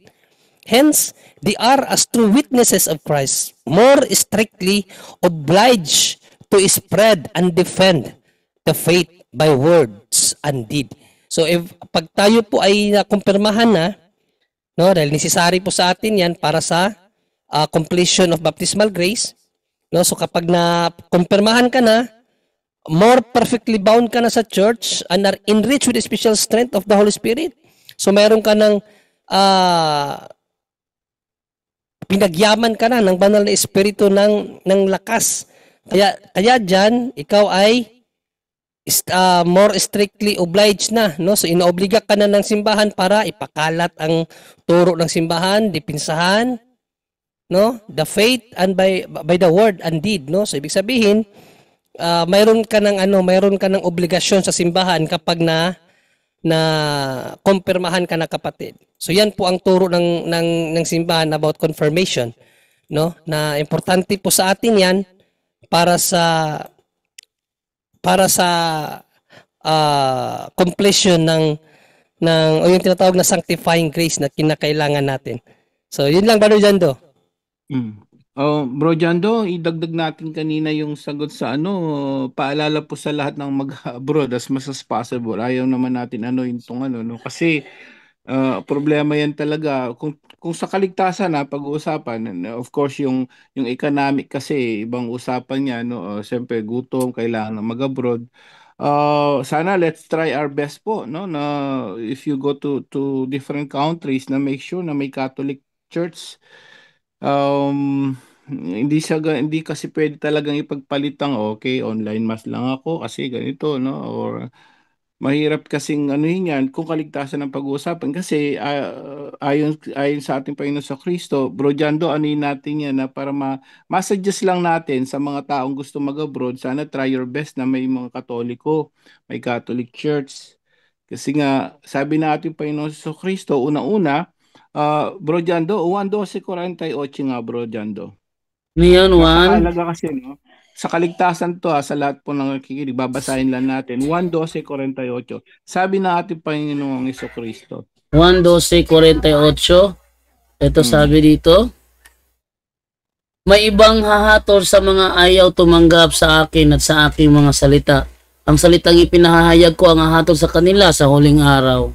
Hence, they are as true witnesses of Christ, more strictly obliged to spread and defend the faith by words and deed. So, pag tayo po ay nakumpirmahan na, no, dahil necessary po sa atin yan para sa completion of baptismal grace, no, so kapag na-kumpirmahan ka na, more perfectly bound ka na sa church and are enriched with the special strength of the Holy Spirit. So, meron ka ng pinagyaman ka na ng banal na espiritu ng lakas. Kaya diyan ikaw ay more strictly obliged na, no? So inoobliga ka na ng simbahan para ipakalat ang turo ng simbahan, dipinsahan, no? The faith and by the word and deed, no? So ibig sabihin, mayroon ka ng obligasyon sa simbahan kapag na kumpirmahan ka na, kapatid. So yan po ang turo ng simbahan about confirmation, no? Na importante po sa atin yan para sa completion ng yung tinatawag na sanctifying grace na kinakailangan natin. So yun lang, Brother Jando. Bro Jando, idagdag natin kanina yung sagot sa paalala po sa lahat ng mag-abroad as much as possible. Ayaw naman natin no? Kasi problema yan talaga. Kung sa kaligtasan pag-uusapan, of course yung economic kasi ibang usapan niya, no? Siyempre gutom, kailangan na mag-abroad. Sana let's try our best po, no, na if you go to different countries, na make sure na may Catholic Church. Hindi kasi pwede talagang ipagpalitang okay, online mass lang ako kasi ganito, no, or mahirap kasing yan kung kaligtasan ng pag-uusapan kasi ayon sa ating Panginoon sa Kristo. Bro Jando, natin yan na para ma-suggest lang natin sa mga taong gusto mag-abroad, sana try your best na may mga Katoliko, may Catholic Church. Kasi nga, sabi natin Panginoon sa Kristo, una-una, Bro Jando, 1:12:48 nga, Bro Jando. Ngayon, Juan. Napakahalaga kasi, no? Sa kaligtasan to, sa lahat po ng nakikinig, babasahin lang natin. 1:12:48. Sabi na ating Panginoong Jesucristo. 1:12:48. Ito sabi dito. May ibang hahatol sa mga ayaw tumanggap sa akin at sa aking mga salita. Ang salitang ipinahahayag ko ang hahatol sa kanila sa huling araw.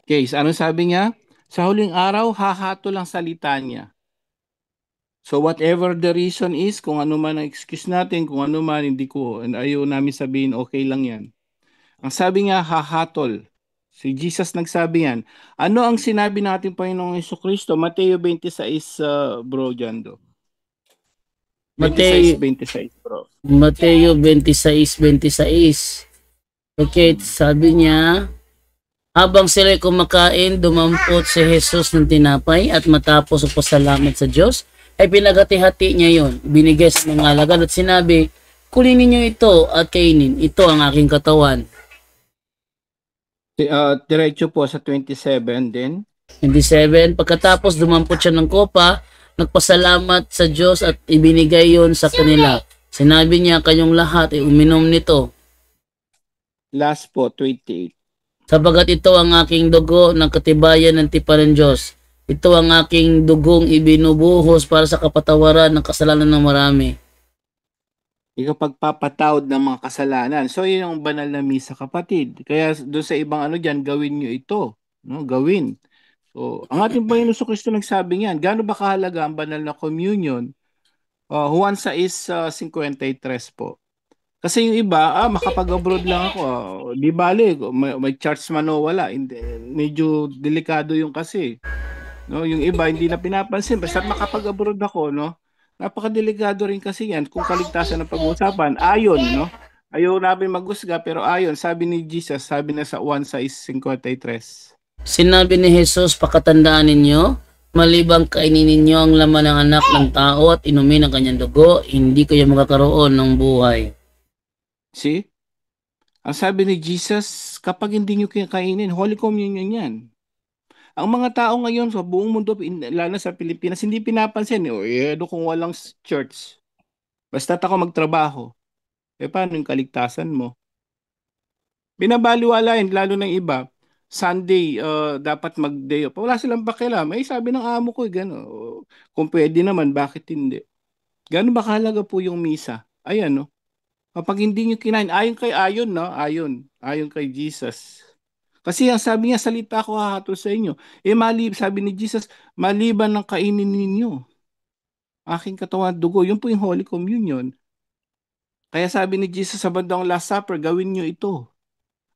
Okay, anong sabi niya? Sa huling araw, hahatol ang salita niya. So whatever the reason is, kung ano man ang excuse natin, kung ano man, hindi ko, ayaw namin sabihin, okay lang yan. Ang sabi nga, hahatol. Si Jesus nagsabi yan. Ano ang sinabi natin Panginoong Jesucristo? Mateo 26, bro, Jando. 26, Mateo, 26, bro. Mateo 26:26. Okay, sabi niya, habang sila'y kumakain, dumampot si Jesus ng tinapay at matapos pasalamat sa Diyos, ay pinagati-hati niya yon, binigay sa mga alagad at sinabi, kunin ninyo ito at kainin, ito ang aking katawan. Diretso po sa 27 din. 27, pagkatapos dumampot siya ng kopa, nagpasalamat sa Diyos at ibinigay yon sa kanila. Sinabi niya, kayong lahat ay uminom nito, Last po, 28. sabagat ito ang aking dugo ng katibayan ng tipan ng Diyos. Ito ang aking dugong ibinubuhos para sa kapatawaran ng kasalanan ng marami. Ikapagpapatawad ng mga kasalanan. So, yun yung banal na misa, kapatid. Kaya doon sa ibang ano dyan, gawin nyo ito. No? Gawin. So, ang ating Panginoon Kristo nagsabi niyan, gaano ba kahalaga ang banal na communion? Juan 6:53 po. Kasi yung iba, makapag-abroad lang ako. Di bale, may charge man o wala. Hindi, medyo delikado yung kasi. No, yung iba hindi na pinapansin basta makapag-abroad ako, no. Napakadelikado rin kasi yan kung kaligtasan ng pag-uusapan. Ayon, no. Ayaw namin maghusga pero ayon, sabi ni Jesus, sabi na sa 1:53. Sinabi ni Jesus, pakatandaan ninyo, malibang kainin ninyo ang laman ng anak ng tao at inumin ang kanyang dugo, hindi kayo makakaroon ng buhay. See? Ang sabi ni Jesus, kapag hindi nyo kainin, Holy Communion yan. Ang mga tao ngayon sa buong mundo, lalo na sa Pilipinas, hindi pinapansin. Kung walang church. Basta ako magtrabaho. Paano yung kaligtasan mo? Binabaliwalain, lalo ng iba. Sunday, dapat mag-day off. Wala silang pakialam. Sabi ng amo ko, gano'n. Kung pwede naman, bakit hindi? Gano'n ba kahalaga po yung misa? Ayan, no? Kapag hindi nyo kinain, ayon, no? Ayon kay Jesus. Kasi ang sabi niya, salita ko hahatol sa inyo. Sabi ni Jesus, maliban ng kainin ninyo, aking katawan at dugo, yun po yung Holy Communion. Kaya sabi ni Jesus sa bandang Last Supper, gawin nyo ito.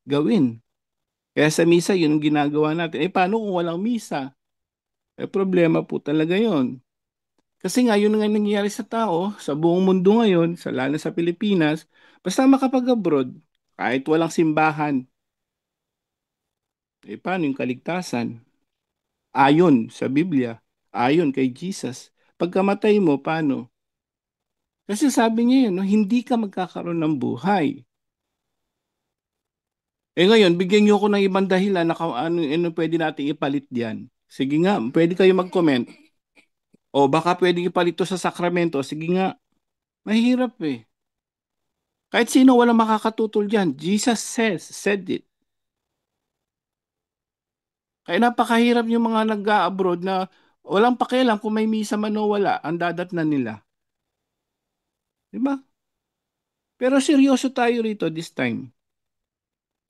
Gawin. Kaya sa misa, yun ang ginagawa natin. Paano kung walang misa? Problema po talaga yun. Kasi nga, yun nga nangyayari sa tao, sa buong mundo ngayon, lalo sa Pilipinas, basta makapag-abroad, kahit walang simbahan, paano yung kaligtasan? Ayon sa Biblia, ayon kay Jesus. Pagkamatay mo, paano? Kasi sabi niya yun, no, hindi ka magkakaroon ng buhay. Ngayon, bigyan niyo ako ng ibang dahilan na ano pwede natin ipalit diyan. Sige nga, pwede kayo mag-comment. O baka pwede ipalit to sa sakramento. Sige nga, mahirap eh. Kahit sino walang makakatutol diyan. Jesus said it. Kaya napakahirap yung mga nag-abroad na walang pakialam kung may misa man o wala, ang dadat na nila. Diba? Pero seryoso tayo rito this time.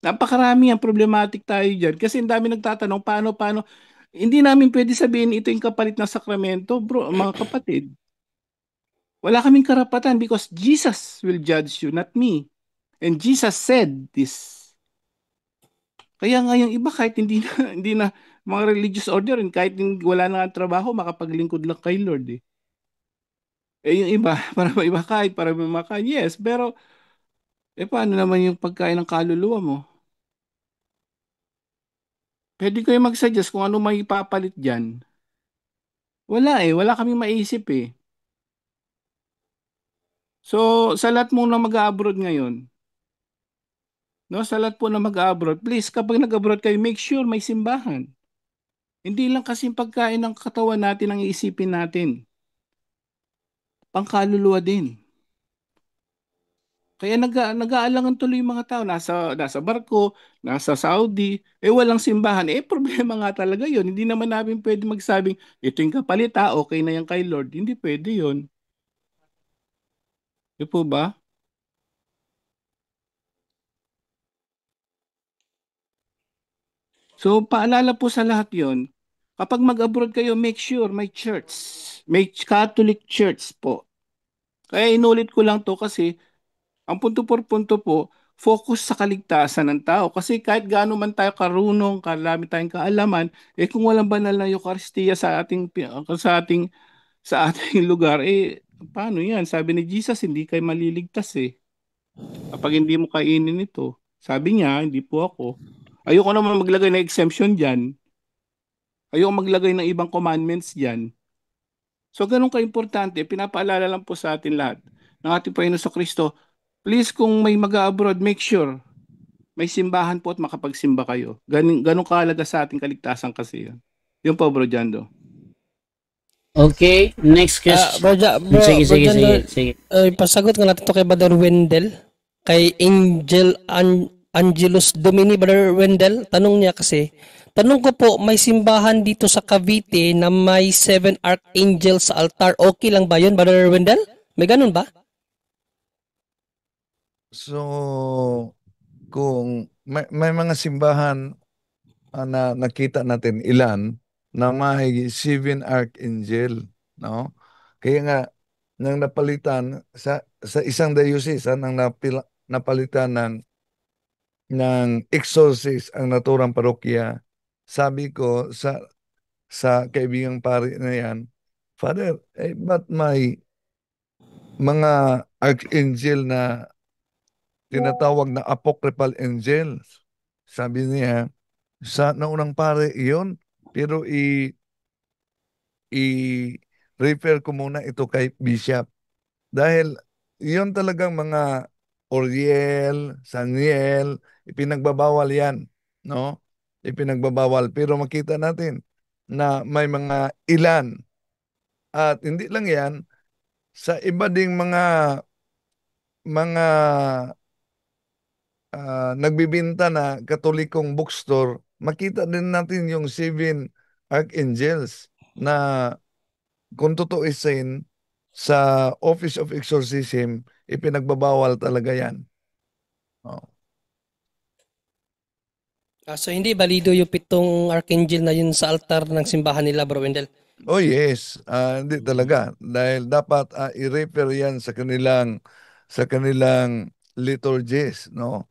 Napakarami ang problematic tayo dyan. Kasi ang dami nagtatanong, paano? Hindi namin pwede sabihin ito yung kapalit ng sakramento, bro, mga kapatid. Wala kaming karapatan because Jesus will judge you, not me. And Jesus said this. Kaya nga yung iba kahit hindi na mga religious order, kahit wala na trabaho, makapaglingkod lang kay Lord eh. Yung iba, para makain, yes, pero paano naman yung pagkain ng kaluluwa mo? Pwede kayo mag-suggest kung ano may ipapalit dyan. Wala kaming maisip eh. So, sa lahat mo na mag-abroad ngayon, no, sa lahat po na mag-abroad, please, kapag nag-abroad kayo, make sure may simbahan. Hindi lang kasi pagkain ng katawan natin ang iisipin natin. Pangkaluluwa din. Kaya nag-aalangan tuloy yung mga tao. Nasa barko, nasa Saudi, walang simbahan. Problema nga talaga yon. Hindi naman namin pwede magsabing, ito yung kapalit okay na yan kay Lord. Hindi pwede yon. Di po ba? So, paalala po sa lahat yon. Kapag mag-abroad kayo, make sure may church. May Catholic Church po. Kaya inulit ko lang to kasi ang punto por punto po, focus sa kaligtasan ng tao. Kasi kahit gaano man tayo karunong, karami tayong kaalaman, kung walang banal na Eucharistia sa ating lugar, paano yan? Sabi ni Jesus, hindi kayo maliligtas kapag hindi mo kainin ito. Sabi niya, hindi po ako. Ayoko naman maglagay ng exemption dyan. Ayoko maglagay ng ibang commandments dyan. So, ganun ka-importante, pinapaalala lang po sa atin lahat ng ating Panginoon sa Kristo. Please, kung may mag-abroad, make sure may simbahan po at makapagsimba kayo. Ganun kahalaga sa ating kaligtasan kasi yan. Yun po, Bro Jando. Okay, next question. Sige. Pasagot nga natin to kay Brother Wendell. Kay Angelus Domini, Brother Wendell. Tanong ko po, may simbahan dito sa Cavite na may 7 archangels sa altar. Okay lang ba yun, Brother Wendell? May ganun ba? So, kung may mga simbahan na nakita natin ilan na may 7 archangel, no? Kaya nga nang napalitan sa isang diocese nang napalitan ng exorcist ang naturang parokya, sabi ko sa kaibigang pari na yan, Father, ba't may mga archangel na tinatawag na apocryphal angels? Sabi niya, sa naunang pare iyon, pero i-refer ko muna ito kay Bishop. Dahil iyon talagang mga Oriel, Saniel, ipinagbabawal yan, no? Ipinagbabawal. Pero makita natin na may mga ilan. At hindi lang yan, sa iba ding mga nagbibinta na katolikong bookstore, makita din natin yung 7 archangels na kung tutuusin sa Office of Exorcism, ipinagbabawal talaga yan. Oh. So hindi balido yung 7 archangel na yun sa altar ng simbahan nila, Bro Wendell? Oh yes, hindi talaga. Dahil dapat i-refer yan sa kanilang liturgies, no?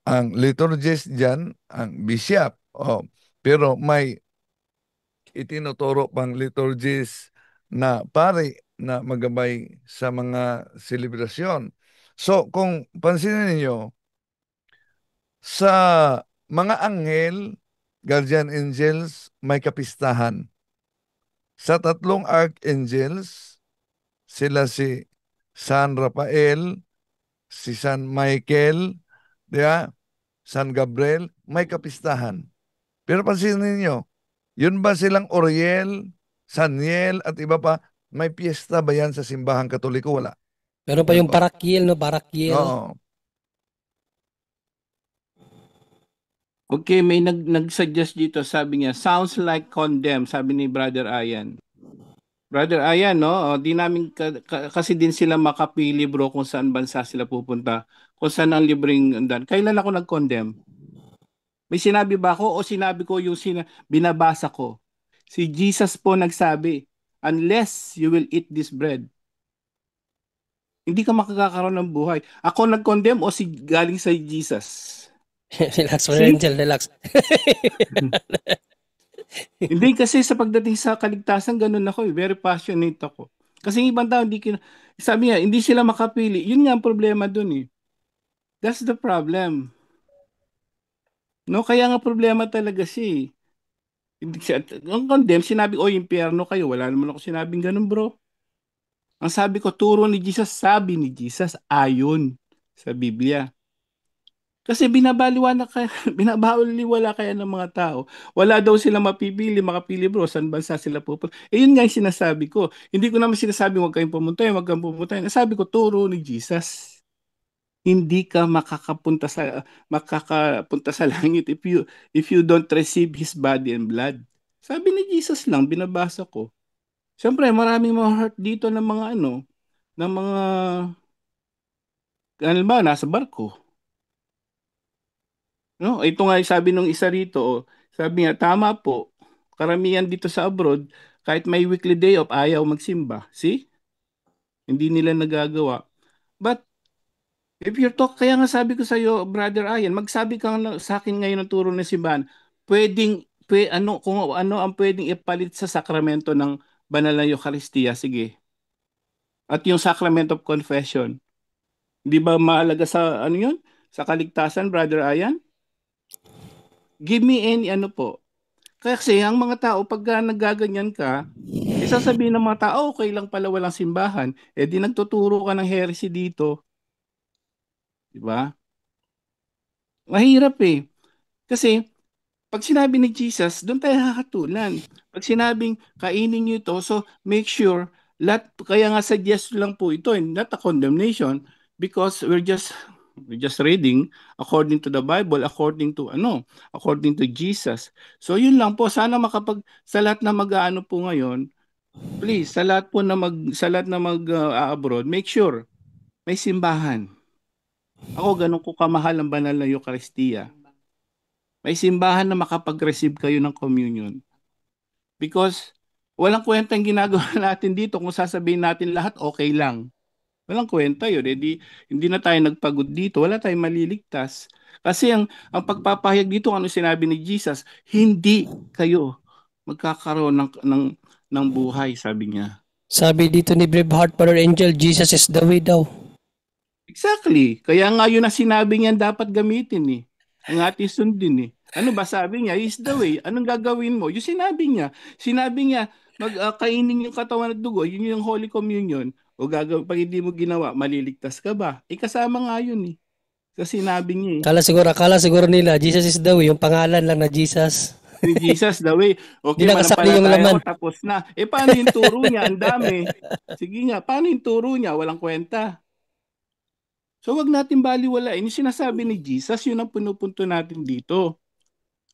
Ang liturgies diyan ang bishop. Oh, pero may itinuturo pang liturgies na pari na magabay sa mga selebrasyon. So, kung pansinin niyo, sa mga anghel, guardian angels, may kapistahan. Sa 3 archangels, sila si San Rafael, si San Michael, di ba? San Gabriel, may kapistahan. Pero pansinin niyo, yun ba silang Oriel, Saniel at iba pa, may piyesta ba yan sa simbahang Katoliko? Wala. Meron pa yung Barakiel, no? Barakiel. Oo. Okay, may nag-suggest dito, sabi niya, sounds like condemn, sabi ni Brother Ayan. Brother Ayan, no? Di namin kasi din sila makapili, bro, kung saan bansa sila pupunta, kung saan ang libreng andan. Kailan ako nag-condemn? May sinabi ba ako o sinabi ko yung binabasa ko? Si Jesus po nagsabi, unless you will eat this bread, hindi ka makakakaroon ng buhay. Ako nag-condemn o galing sa Jesus? Relax, Angel, relax. Hindi kasi sa pagdating sa kaligtasan, ganun ako. Very passionate ako. Kasi yung ibang tao, sabi niya, hindi sila makapili. Yun nga ang problema dun . That's the problem. No, kaya nga problema talaga siya . Ang condemn, sinabi, impyerno kayo. Wala naman ako sinabing ganun, bro. Ang sabi ko, turo ni Jesus, sabi ni Jesus, ayon sa Biblia. Kasi binabaliwala kaya ng mga tao. Wala daw sila makapili, bro. Saan bansa sila pupunta? Yun nga yung sinasabi ko. Hindi ko naman sinasabi, huwag kayong pumunta. Sabi ko, turo ni Jesus. Hindi ka makakapunta sa langit if you don't receive His body and blood. Sabi ni Jesus lang, binabasa ko. Siyempre, maraming mga hurt dito ng mga nasa barko. No, ito nga sabi nung isa rito, sabi niya, tama po. Karamihan dito sa abroad, Kahit may weekly day off, ayaw magsimba. See? Hindi nila nagagawa. But if you're talk, kaya nga sabi ko sa iyo, Brother Ayan, magsabi ka sa akin ngayon ng turo ng simbahan, kung ano ang pwedeng ipalit sa sakramento ng banal na Eucharistia, sige. At yung sacrament of confession, di ba mahalaga sa ano yun? Sa kaligtasan, Brother Ayan? Give me any ano po. Kasi ang mga tao, pag nagaganyan ka, sasabihin ng mga tao, okay lang pala walang simbahan. Eh di nagtuturo ka ng heresy dito. Di ba? Mahirap eh. Kasi pag sinabi ni Jesus, doon tayo hahatulan. Pag sinabing kainin niyo ito, so make sure, kaya nga suggest lang po ito, not a condemnation, because we're just reading according to the Bible, according to Jesus. So yun lang po, sana sa lahat na mag-aano po ngayon, please, sa lahat na mag-abroad, make sure may simbahan. Ako, ganun ko kamahal ang banal na Eucharistia. May simbahan na makapag-receive kayo ng communion. Because walang kwenta yung ginagawa natin dito kung sasabihin natin lahat okay lang. Walang kwenta yun. Hindi na tayo nagpagod dito. Wala tayong maliligtas. Kasi ang pagpapahayag dito, ano sinabi ni Jesus, hindi kayo magkakaroon ng buhay, sabi niya. Sabi dito ni Braveheart, Brother Angel, Jesus is the way daw. Exactly. Kaya nga yun ang sinabi niya dapat gamitin eh. Ang ating sundin eh. Ano ba sabi niya? Is the way. Anong gagawin mo? Yung sinabi niya. Sinabi niya, kainin yung katawan at dugo, yun yung Holy Communion. O pag hindi mo ginawa, maliligtas ka ba? Kasama nga yun eh. Kasi sinabi niya eh. Kala siguro nila, Jesus is the way, yung pangalan lang na Jesus. Ni Jesus the way. Okay, Di na kasali yung laman. Tapos na. Paano yung turo niya? Ang dami. Sige nga, paano yung turo niya? Walang kwenta. So wag natin baliwalain. Yung sinasabi ni Jesus, yun ang pinupunto natin dito.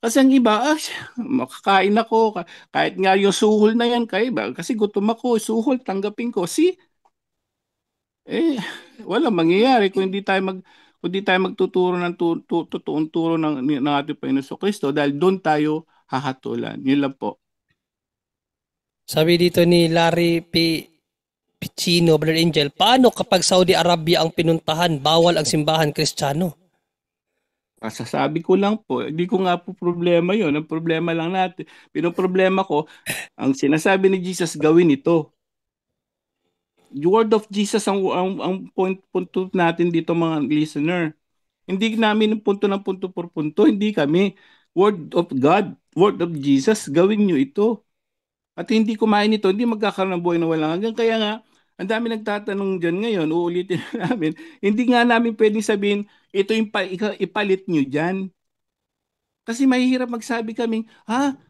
Kasi ang iba, makakain ako. Kahit nga yung suhol na yan, kasi gutom ako, suhol, tanggapin ko. See? Wala mangyayari kung hindi tayo magtuturo ng totoong turo ng ating Panginoon Kristo dahil doon tayo hahatulan. Yun lang po. Sabi dito ni Larry Piccino, Brother Angel, paano kapag Saudi Arabia ang pinuntahan, bawal ang simbahan Kristiyano? Sasabi ko lang po, hindi ko nga po problema yun. Ang problema lang natin, pinoproblema ko, ang sinasabi ni Jesus, gawin ito. The word of Jesus ang punto natin dito mga listener. Hindi namin punto ng punto por punto, hindi kami. Word of God, word of Jesus, gawin nyo ito. At hindi kumain ito, hindi magkakaroon ng buhay na walang hanggan. Kaya nga, ang dami nagtatanong dyan ngayon, uulitin namin, hindi nga namin pwedeng sabihin, ito yung ipalit nyo dyan. Kasi mahihirap magsabi kaming,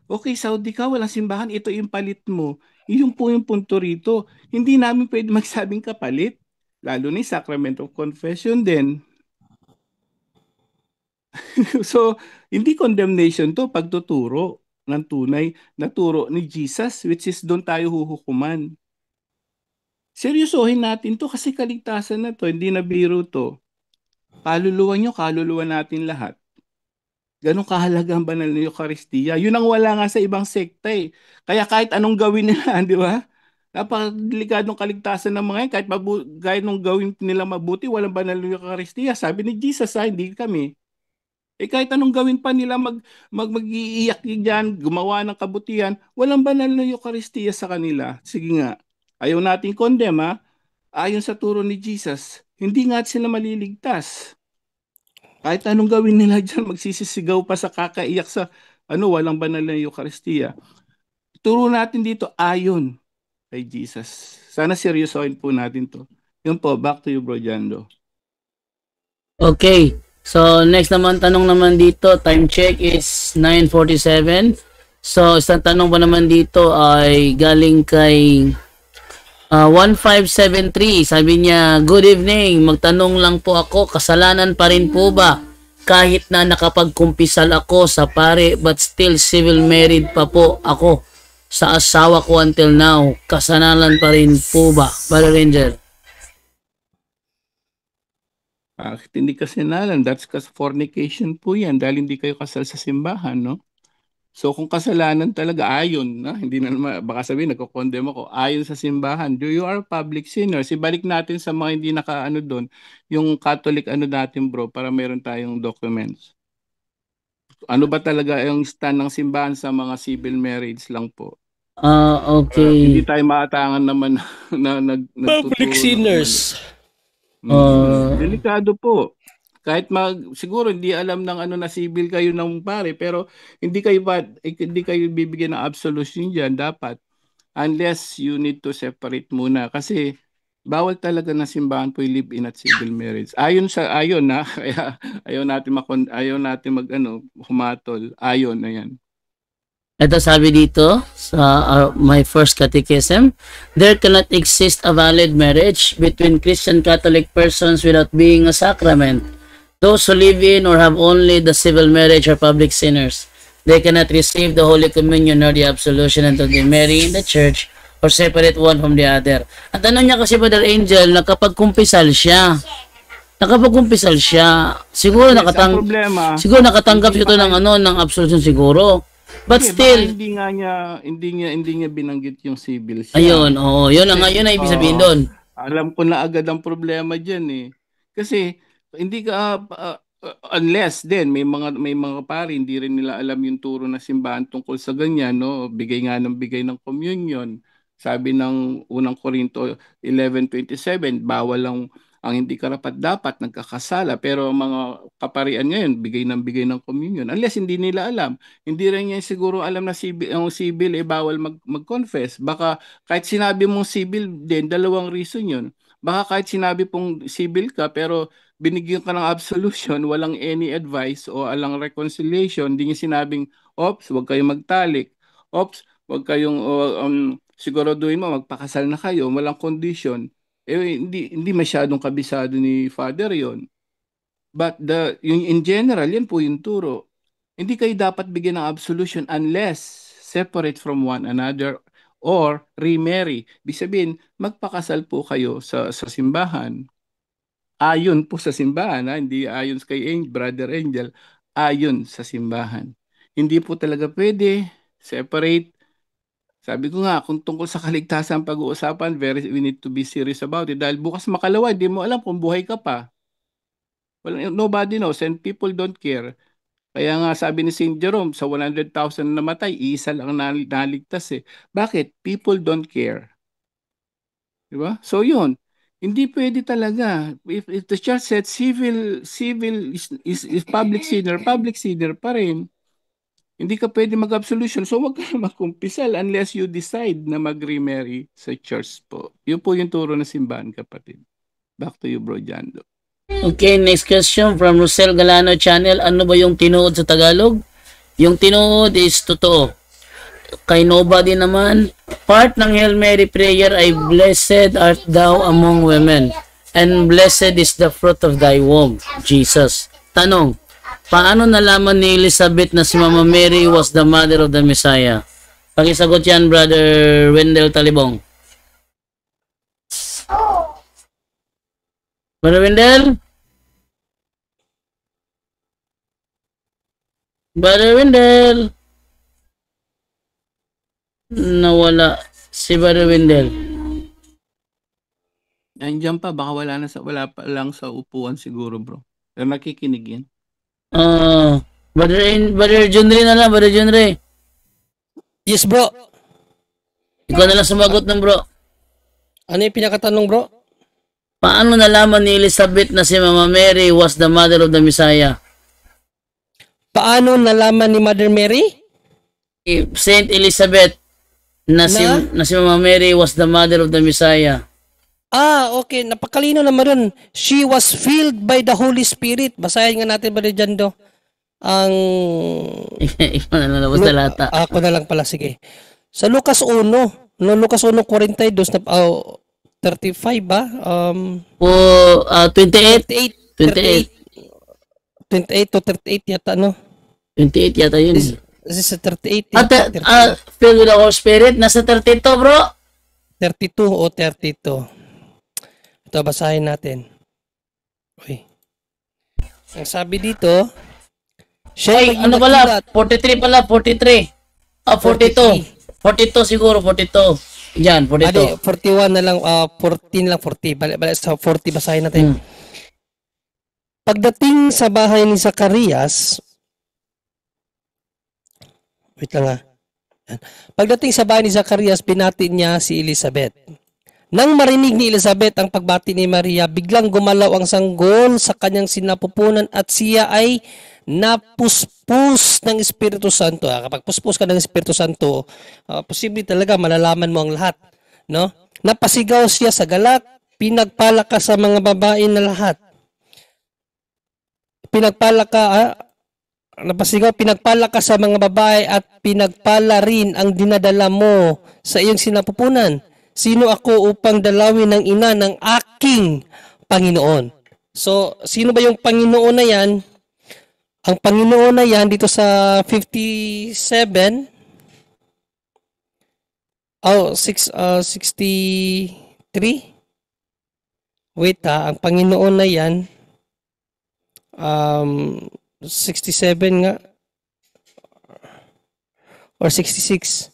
okay, Saudi ka, walang simbahan, ito yung palit mo. Yun po yung punto rito. Hindi namin pwede magsabing kapalit. Lalo ni Sacrament of Confession din. So, hindi condemnation to, pagtuturo ng tunay na turo ni Jesus, which is doon tayo huhukuman. Seryosohin natin to kasi kaligtasan na to, hindi na biro to. Kaluluwa nyo, kaluluwa natin lahat. Ganun kahalaga ang banal na Eucharistia. Yun ang wala nga sa ibang sekta eh. Kaya kahit anong gawin nila, di ba? Napakadelikadong kaligtasan ng mga yan. Kahit nung gawin nila mabuti, walang banal na Eucharistia. Sabi ni Jesus, hindi kami. Kahit anong gawin pa nila, mag-iiyak dyan, gumawa ng kabutihan, walang banal na Eucharistia sa kanila. Sige nga, ayaw nating condemn ha. Ayon sa turo ni Jesus, hindi nga sila maliligtas. Kahit anong gawin nila dyan, magsisisigaw pa sa kakaiyak sa walang banal na Eucharistia. Turo natin dito ayon kay Jesus. Sana seryosohin po natin to. Yun po, back to you, Bro Jando. Okay. So, next naman, tanong naman dito, time check is 9:47. So, isang tanong pa naman dito ay galing kay 1573. Sabi niya, good evening, magtanong lang po ako, kasalanan pa rin po ba? Kahit na nakapagkumpisal ako sa pare but still civil married pa po ako sa asawa ko until now, kasalanan pa rin po ba? Brother Ranger. Hindi kasalanan, that's fornication po yan dahil hindi kayo kasal sa simbahan, no? So kung kasalanan talaga ayon, hindi na naman, baka sabihin nagko-condemn ako, ayon sa simbahan, do you are public sinners. Ibalik natin sa mga hindi nakaano doon, yung Catholic ano natin bro, para meron tayong documents. Ano ba talaga yung stand ng simbahan sa mga civil marriage lang po? Hindi Okay. tayo maatangan naman na nagtuturo Public ng sinners. delikado po. Kahit siguro hindi alam ng ano na civil kayo ng pare, pero hindi kayo bibigyan ng absolution diyan dapat unless you need to separate muna kasi bawal talaga na simbahan po yung live-in at civil marriage. Ayon na kaya ayaw natin humatol. Ayon na yan. Ito sabi dito sa my first catechism, there cannot exist a valid marriage between Christian Catholic persons without being a sacrament. Those who live in or have only the civil marriage are public sinners. They cannot receive the Holy Communion or the absolution until they marry in the church or separate one from the other. At ano niya kasi Brother Angel, nakapagkumpisal siya. Siguro Yes, ang problema, nakatanggap ito ng absolution siguro. But still, hindi niya binanggit yung civil siya. ayun, oo, yun ang ibig sabihin doon. Alam ko na agad ang problema diyan eh. Kasi hindi ka unless din may mga pari hindi rin nila alam yung turo ng simbahan tungkol sa ganyan, no? Bigay ng communion. Sabi ng unang Korinto 11:27, bawal lang ang hindi karapat-dapat nagkakasala, pero ang mga kaparian ngayon bigay ng communion unless hindi nila alam. Hindi rin niya siguro alam na ang civil bawal mag-confess. Baka kahit sinabi mong civil din, dalawang reason yun. Baka kahit sinabi pong civil ka pero binigyan ka ng absolution, walang any advice o alang reconciliation, hindi niya sinabing, ops, huwag kayong magtalik. Ops, huwag kayong siguraduhin mo magpakasal na kayo, walang condition. Hindi masyadong kabisado ni Father yon. But yung in general, yan po yung turo. Hindi kayo dapat bigyan ng absolution unless separate from one another or remarry. Ibig sabihin, magpakasal po kayo sa simbahan. Ayon po sa simbahan, hindi ayon kay Brother Angel, ayon sa simbahan. Hindi po talaga pwede separate. Sabi ko nga, kung tungkol sa kaligtasan pag-uusapan, we need to be serious about it. Dahil bukas makalawa, hindi mo alam kung buhay ka pa. Well, nobody knows and people don't care. Kaya nga sabi ni St. Jerome, sa 100,000 na namatay, isa lang naligtas eh. Bakit? People don't care. Diba? So yun, hindi pwede talaga. If the church said civil is public sinner pa rin. Hindi ka pwede mag-absolution. So wag ka magkumpisal unless you decide na mag-remarry sa church po. Yun po yung turo ng simbahan, kapatid. Back to you, Bro Jando. Okay, next question from Rosel Galano Channel. Ano ba yung tinuod sa Tagalog? Yung tinuod is totoo. Kay nobody naman, part ng Hail Mary prayer ay blessed art thou among women, and blessed is the fruit of thy womb, Jesus. Tanong, paano nalaman ni Elizabeth na si Mama Mary was the mother of the Messiah? Pakisagot yan, Brother Wendell Talibong. Brother Wendell? Brother Wendell? Nawala si Brother Wendell. Nandiyan pa, baka wala pa lang sa upuan siguro, bro. Pero nakikinig yan. Brother Junre na lang, Brother Junre. Yes, bro. Ikaw na lang sumagot ng bro. Ano yung pinakatanong, bro? Paano nalaman ni Elizabeth na si Mama Mary was the mother of the Messiah? Paano nalaman ni Mother Mary? Saint Elizabeth na si Mama Mary was the mother of the Messiah. Okay. Napakalino naman dun. She was filled by the Holy Spirit. Basahin nga natin ba rin dyan, do? Ang... Ikaw na lang labas na lata. Ako na lang pala, sige. Sa Lucas 1, no, Lucas 1:42 na 35 ba? 28 to 38 yata, no? 28 yata yun. This is 38. Filled with the Holy Spirit. Nasa 32, bro. 32 o 32. Ito, basahin natin. Okay. Ang sabi dito, Siya Ay, yung ano pala? nagklat. 43 pala, 43. Ah, 42. 42 siguro, 42. Yan, 42. 41 na lang, 14 lang, 40. Balik sa 40, basahin natin. Pagdating sa bahay ni Zacarias, wait lang Yan. Pagdating sa bahay ni Zacarias, binati niya si Elizabeth. Nang marinig ni Elizabeth ang pagbati ni Maria, biglang gumalaw ang sanggol sa kanyang sinapupunan at siya ay napuspos ng Espiritu Santo. Kapag puspos ka ng Espiritu Santo, posible talaga malalaman mo ang lahat. No? Napasigaw siya sa galak, pinagpala ka sa mga babae na lahat. Pinagpala ka sa mga babae at pinagpala rin ang dinadala mo sa iyong sinapupunan. Sino ako upang dalawin ng ina ng aking Panginoon? So, sino ba yung Panginoon na yan? Ang Panginoon na yan dito sa 57, 63. Wait ang Panginoon na yan, 67 nga, or 66.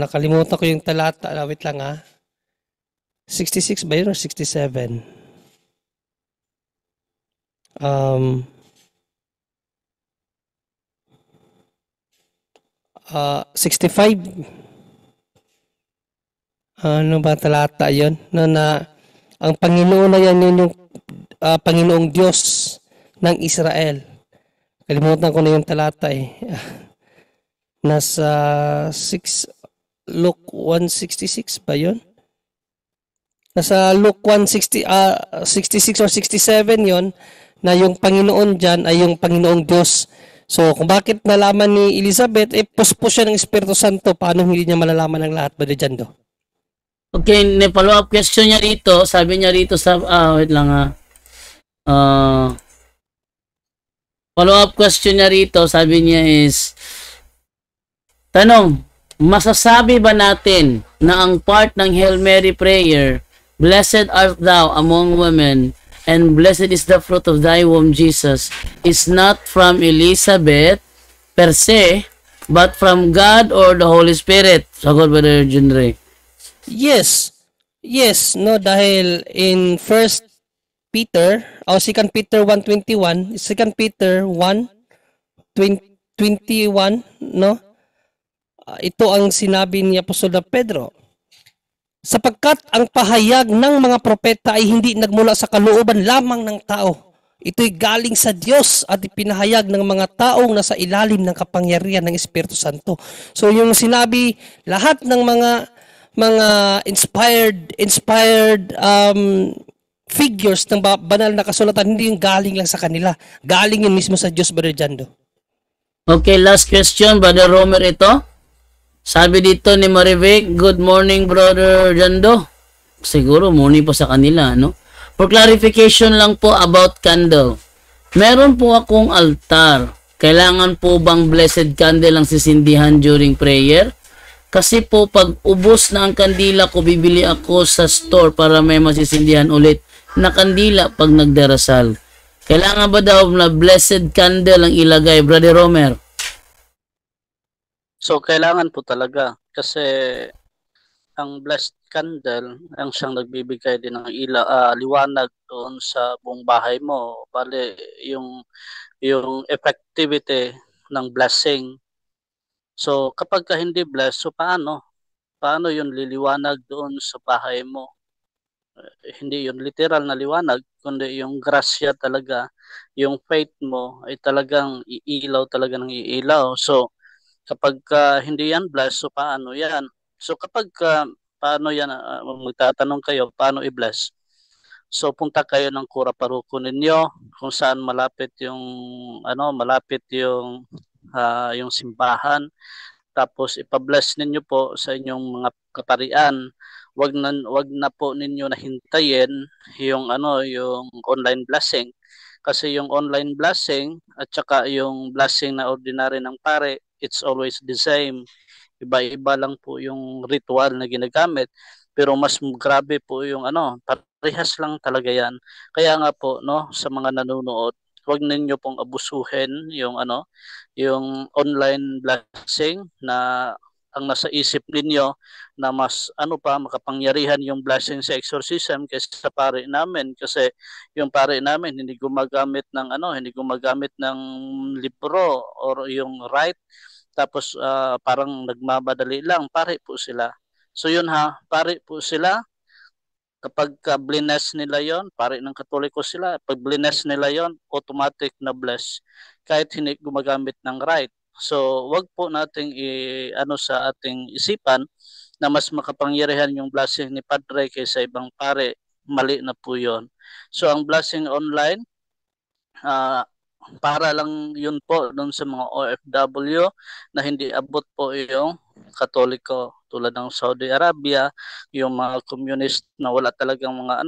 Nakalimutan ko yung talata. Wait lang 66 ba yun or 67? 65. Ano ba talata yun? Na ang Panginoon na yan, yun yung Panginoong Diyos ng Israel. Kalimutan ko na yung talata Nasa Luke 166 ba yun? Nasa Luke 166 or 67 yon na yung Panginoon dyan ay yung Panginoong Diyos. So, kung bakit nalaman ni Elizabeth, puspos siya ng Espiritu Santo, paano hindi niya malalaman ang lahat, Brother Jando? Okay, follow-up question niya rito. Sabi niya rito sa, wait lang follow-up question niya rito, sabi niya is, tanong, masasabi ba natin na ang part ng Hail Mary prayer, Blessed art thou among women, and blessed is the fruit of thy womb, Jesus, is not from Elizabeth per se, but from God or the Holy Spirit? Sagot ba Brother Junre? Yes, no, dahil in 1 Peter, o 2 Peter 1:21, 2 Peter 1:21, no? Ito ang sinabi ni Apostol na Pedro. Sapagkat ang pahayag ng mga propeta ay hindi nagmula sa kalooban lamang ng tao. Ito'y galing sa Diyos at ipinahayag ng mga taong nasa ilalim ng kapangyarihan ng Espiritu Santo. So yung sinabi, lahat ng mga inspired figures ng banal na kasulatan, hindi yung galing lang sa kanila. Galing yun mismo sa Diyos, Brother Jando. Okay, last question, Brother Romer ito. Sabi dito ni Marivic, good morning, Brother Jando. Siguro, morning po sa kanila, no? For clarification lang po about candle. Meron po akong altar. Kailangan po bang blessed candle ang sisindihan during prayer? Kasi po, pag ubos na ang kandila ko, bibili ako sa store para may masisindihan ulit na kandila pag nagdarasal. Kailangan ba daw na blessed candle ang ilagay, Brother Romer? So, kailangan po talaga kasi ang blessed candle ang siyang nagbibigay din ng liwanag doon sa buong bahay mo. Bale, yung effectivity ng blessing. So, kapag ka hindi blessed, so paano? Paano yun liliwanag doon sa bahay mo? Hindi yun literal na liwanag, kundi yung grasya talaga, yung faith mo ay talagang iilaw talaga ng iilaw. So, kapag hindi yan bless, so paano yan? So kapag paano yan, magtatanong kayo, paano i-bless? So punta kayo ng kura paruko ninyo kung saan malapit yung simbahan. Tapos ipa-bless ninyo po sa inyong mga kaparian. Wag na po ninyo nahintayin yung yung online blessing. Kasi yung online blessing at saka yung blessing na ordinary ng pare, it's always the same. Iba-iba lang po yung ritual na ginagamit. Pero mas grabe po yung parehas lang talaga yan. Kaya nga po, no, sa mga nanonood, wag ninyo pong abusuhin yung yung online blessing na ang nasa isip ninyo na mas makapangyarihan yung blessing sa exorcism kaysa sa pare namin, kasi yung pare namin hindi gumagamit ng libro or yung rite, tapos parang nagmamadali lang, pare po sila. So yun pare po sila. Kapag bless nila yon, pare ng Katoliko sila, pag bless nila yon, automatic na bless kahit hindi gumagamit ng right. So wag po nating sa ating isipan na mas makapangyarihan yung blessing ni Padre kaysa ibang pare. Mali na po yon. So ang blessing online, para lang yun po doon sa mga OFW na hindi abot po yung Katoliko, tulad ng Saudi Arabia, yung mga communist na wala talagang mga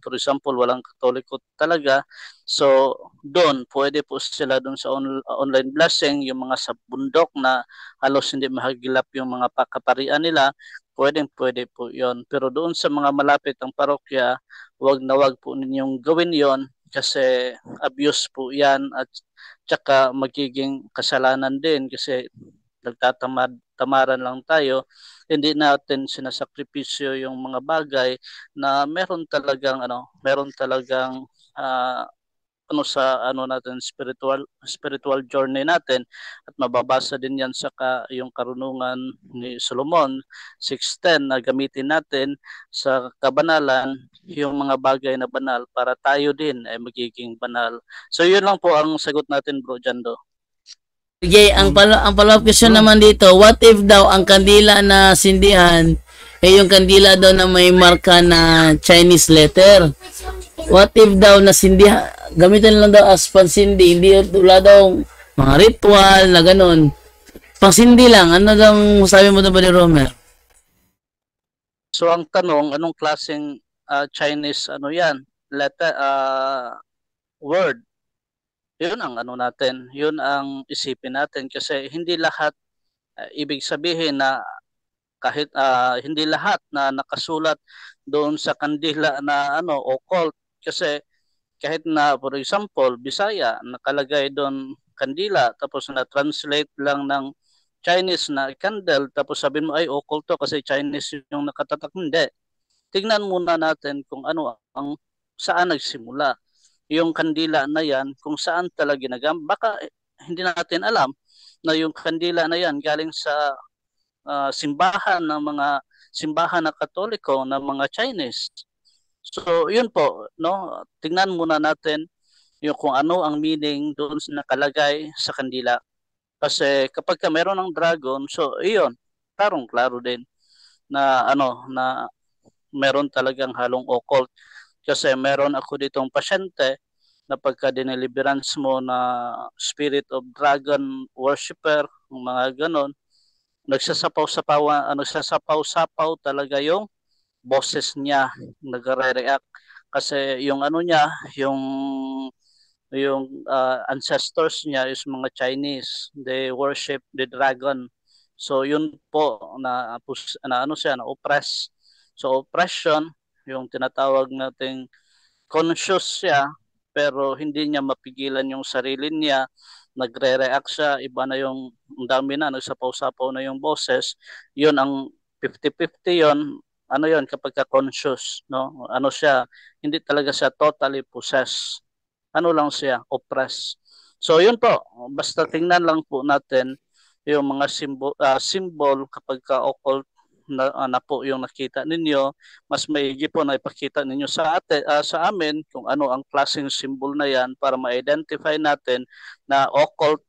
for example, walang Katoliko talaga. So doon pwede po sila doon sa online blessing, yung mga sa bundok na halos hindi mahagilap yung mga kaparian nila, pwede po yon. Pero doon sa mga malapit ang parokya, wag po ninyong gawin yon, kasi abuse po yan, at tsaka magiging kasalanan din kasi nagtatamaran lang tayo. Hindi natin sinasakripisyo yung mga bagay na meron talagang sa natin spiritual journey natin, at mababasa din yan sa yung karunungan ni Solomon 6:10 na gamitin natin sa kabanalan yung mga bagay na banal para tayo din ay magiging banal. So yun lang po ang sagot natin, Bro Jando. Okay, ang follow-up question naman dito, what if daw ang kandila na sindihan yung kandila daw na may marka na Chinese letter? What if daw na sindihan, gamitin lang daw as pansindi, hindi wala daw mga ritual na ganun. Pansindi lang, ano daw sabi mo daw ba ni Romer? So ang tanong, anong klaseng Chinese yan? Letter, word. Yun ang natin, yun ang isipin natin, kasi hindi lahat ibig sabihin na kahit hindi lahat na nakasulat doon sa kandila na occult, kasi kahit na for example Bisaya nakalagay doon kandila, tapos na translate lang ng Chinese na candle, tapos sabihin mo ay occult to kasi Chinese yung nakatatak. Hindi. Tingnan muna natin kung saan nagsimula yung kandila na yan, kung saan talaga ginagamit. Baka hindi natin alam na yung kandila na yan galing sa simbahan na Katoliko na mga Chinese. So yun po, tingnan muna natin yung kung ano ang meaning doon nakalagay sa kandila. Kasi kapag meron ng dragon, so iyon, klaro din na na meron talagang halong occult. Kasi meron ako ditong pasyente na pagka dineliverance mo na spirit of dragon worshipper, mga ganon, nagsasapaw-sapaw talaga yung boses niya, nagre-react. Kasi yung niya, yung ancestors niya is mga Chinese. They worship the dragon. So yun po na oppress. So oppression, yung tinatawag nating conscious siya pero hindi niya mapigilan yung sarili niya, nagre-react siya, iba na yung dami na, nagsapaw-sapaw na yung boses, yun ang 50-50 yun, yun kapag conscious, siya, hindi talaga siya totally possessed, lang siya, oppressed. So yun po, basta tingnan lang po natin yung mga symbol kapag occult na po yung nakita ninyo, mas maigi po na ipakita ninyo sa amin kung ano ang klaseng symbol na yan para ma-identify natin na occult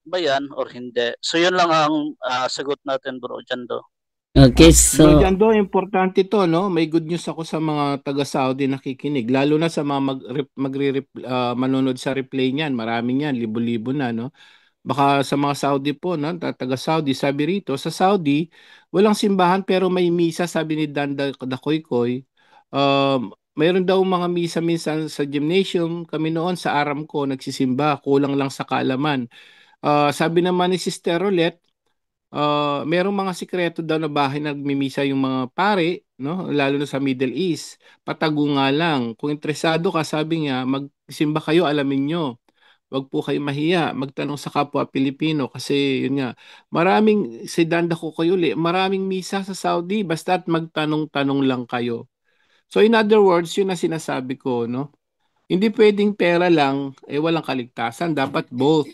ba yan or hindi. So yun lang ang sagot natin, Bro Jando. Okay, so Bro Jando, importante to, no? May good news ako sa mga taga-Saudi nakikinig, lalo na sa mga manonood sa replay niyan. Marami niyan, libo-libo na, no? Baka sa mga Saudi po, no? Taga-Saudi, sabi rito, sa Saudi, walang simbahan pero may misa, sabi ni Dan Dakoykoy. Mayroon daw mga misa minsan sa gymnasium. Kami noon sa Aramco nagsisimba, kulang lang sa kaalaman. Sabi naman ni Sister Rolette, merong mga sikreto daw na bahay na nagmimisa yung mga pare, no? Lalo na sa Middle East. Patago nga lang. Kung interesado ka, sabi niya, magsimba kayo, alamin nyo. Wag po kayo mahiya, magtanong sa kapwa Pilipino kasi yun nga, maraming, si Danda ko kayo maraming misa sa Saudi, basta't magtanong-tanong lang kayo. So in other words, yun na sinasabi ko, no? Hindi pwedeng pera lang, walang kaligtasan. Dapat both.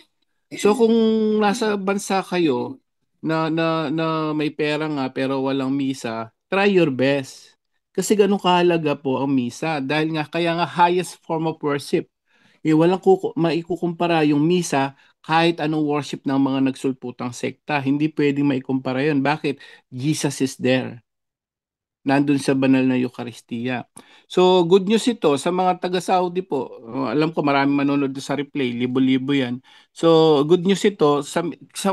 So kung nasa bansa kayo na may pera nga pero walang misa, try your best. Kasi ganun kahalaga po ang misa. Dahil nga, kaya nga highest form of worship. Walang maikukumpara yung misa kahit anong worship ng mga nagsulputang sekta. Hindi pwedeng maikumpara yun. Bakit? Jesus is there, nandun sa banal na Eucharistia. So, good news ito sa mga taga-Saudi po. Alam ko maraming manonood sa replay, libo-libo yan. So, good news ito,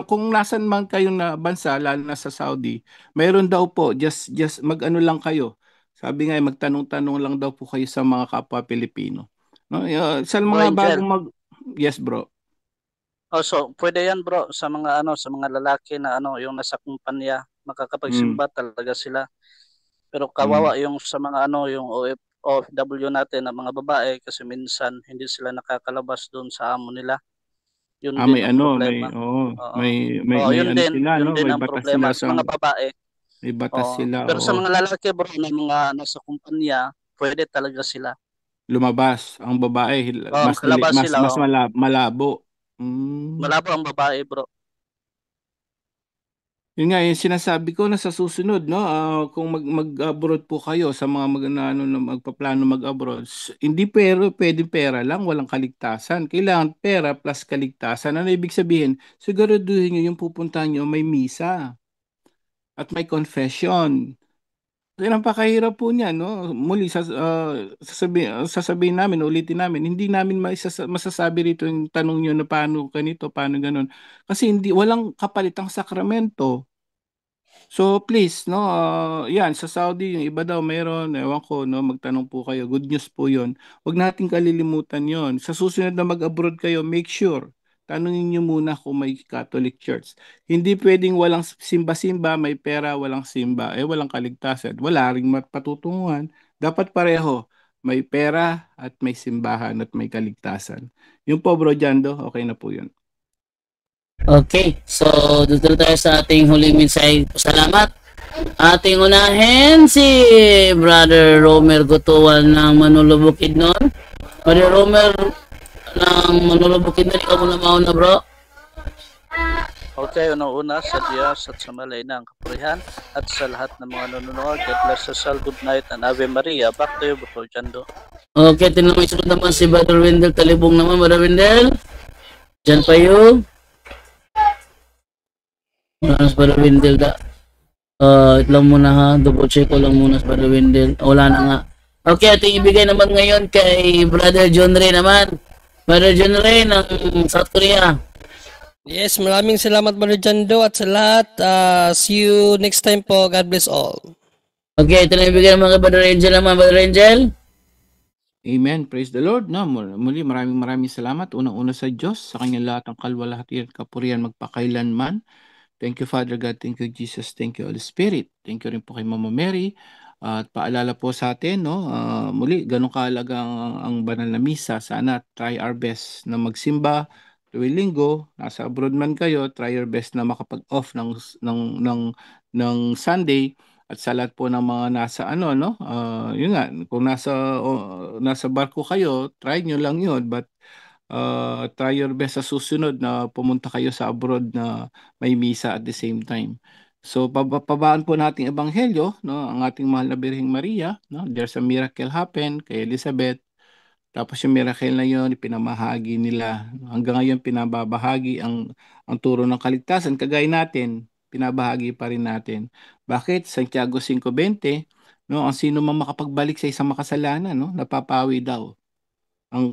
kung nasan man kayo na bansa, lalo na sa Saudi, mayroon daw po, just mag-ano lang kayo. Sabi nga, magtanong-tanong lang daw po kayo sa mga kapwa Pilipino. No? Sa Bro mga Angel. bagong Yes, bro. So pwede yan bro sa mga sa mga lalaki na yung nasa kumpanya, makakapagsimba talaga sila. Pero kawawa yung sa mga yung OFW natin na mga babae kasi minsan hindi sila nakakalabas doon sa amo nila. Yun din May ang problema. yun din sila, yun no? din May ang batas problema sila sa mga babae. may batas sila, Pero sa mga lalaki bro na mga nasa kumpanya, pwede talaga sila. lumabas. Ang babae, Makalabas sila. mas malabo. Malabo ang babae bro. Yun nga, yung sinasabi ko na sa susunod, no, kung mag-abroad po kayo sa mga magpaplano mag-abroad, hindi pwedeng pera lang, walang kaligtasan. Kailangan pera plus kaligtasan. Ano ibig sabihin? Siguraduhin nyo yung pupuntahan nyo may misa at may confession. Yan ang pakahirap po niya, no? Muli, sasabihin namin, ulitin namin, hindi namin masasabi rito yung tanong nyo na paano ganito, paano ganon. Kasi walang kapalitang sakramento. So please, no, yan, sa Saudi, yung iba daw meron, ewan ko, no, magtanong po kayo. Good news po yon. Huwag nating kalilimutan yon. Sa susunod na mag-abroad kayo, make sure, tanungin nyo muna kung may Catholic Church. Hindi pwedeng walang simba-simba, may pera, walang simba, walang kaligtasan. Wala ring patutunguhan. Dapat pareho, may pera at may simbahan at may kaligtasan. Yung po, Bro Jando, okay na po yun. Okay, so dito tayo sa ating huling mensahe. Salamat. Ating unahin si Brother Romer Gutuan ng Manolo Bukidnon. Brother Romer ng Manolo Bukidnon, ikaw muna mauna bro. Okay, una-una sa Diyos at sa malay ng kapurihan at sa lahat ng mga nanonood. God bless us all. Good night and Ave Maria. Back to you, Bro Jando. Okay, tinamay sunod naman si Brother Wendell Talibong naman. Brother Wendell, dyan pa yun. Wala na sa Brother Wendell da. Ito lang muna ha. Double check ko lang muna sa Brother Wendell. Wala na nga. Okay, ating ibigay naman ngayon kay Brother John Ray naman. Brother John Ray ng South Korea. Yes, maraming salamat Brother Jando at sa lahat. See you next time po. God bless all. Okay, ito na ibigay naman kay Brother Angel naman. Brother Angel. Amen. Praise the Lord. No, muli maraming salamat. Unang-una sa Diyos, sa kanyang lahat ng kalwalhatian at kapurihan magpakailanman. Thank you, Father God. Thank you, Jesus. Thank you, Holy Spirit. Thank you rin po kay Mama Mary. At paalala po sa atin, no, muli, ganun kahalaga ang banal na misa. Sana try our best na magsimba tuwing linggo. Nasa abroad man kayo, try your best na makapag-off ng Sunday. At sa lahat po ng mga nasa yun nga, kung nasa barko kayo, try nyo lang yun. But try your best sa susunod na pumunta kayo sa abroad na may misa at the same time. So pabaan po nating ebanghelyo, no, ang ating mahal na Birheng Maria, no? There's a miracle happen kay Elizabeth. Tapos yung miracle na yun, pinamahagi nila. Hanggang ngayon pinababahagi ang turo ng kaligtasan. Kagaya natin, pinabahagi pa rin natin. Bakit? Santiago 5:20, no, ang sino man makapagbalik sa isang makasalanan, no, napapawi daw ang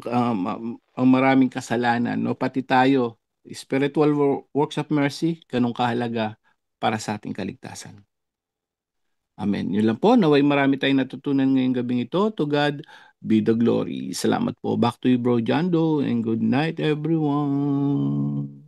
maraming kasalanan, no, pati tayo. Spiritual works of mercy, ganun kahalaga para sa ating kaligtasan. Amen. Yun lang po. Naway marami tayong natutunan ngayong gabing ito. To God be the glory. Salamat po. Back to you, Bro Jando, and good night, everyone.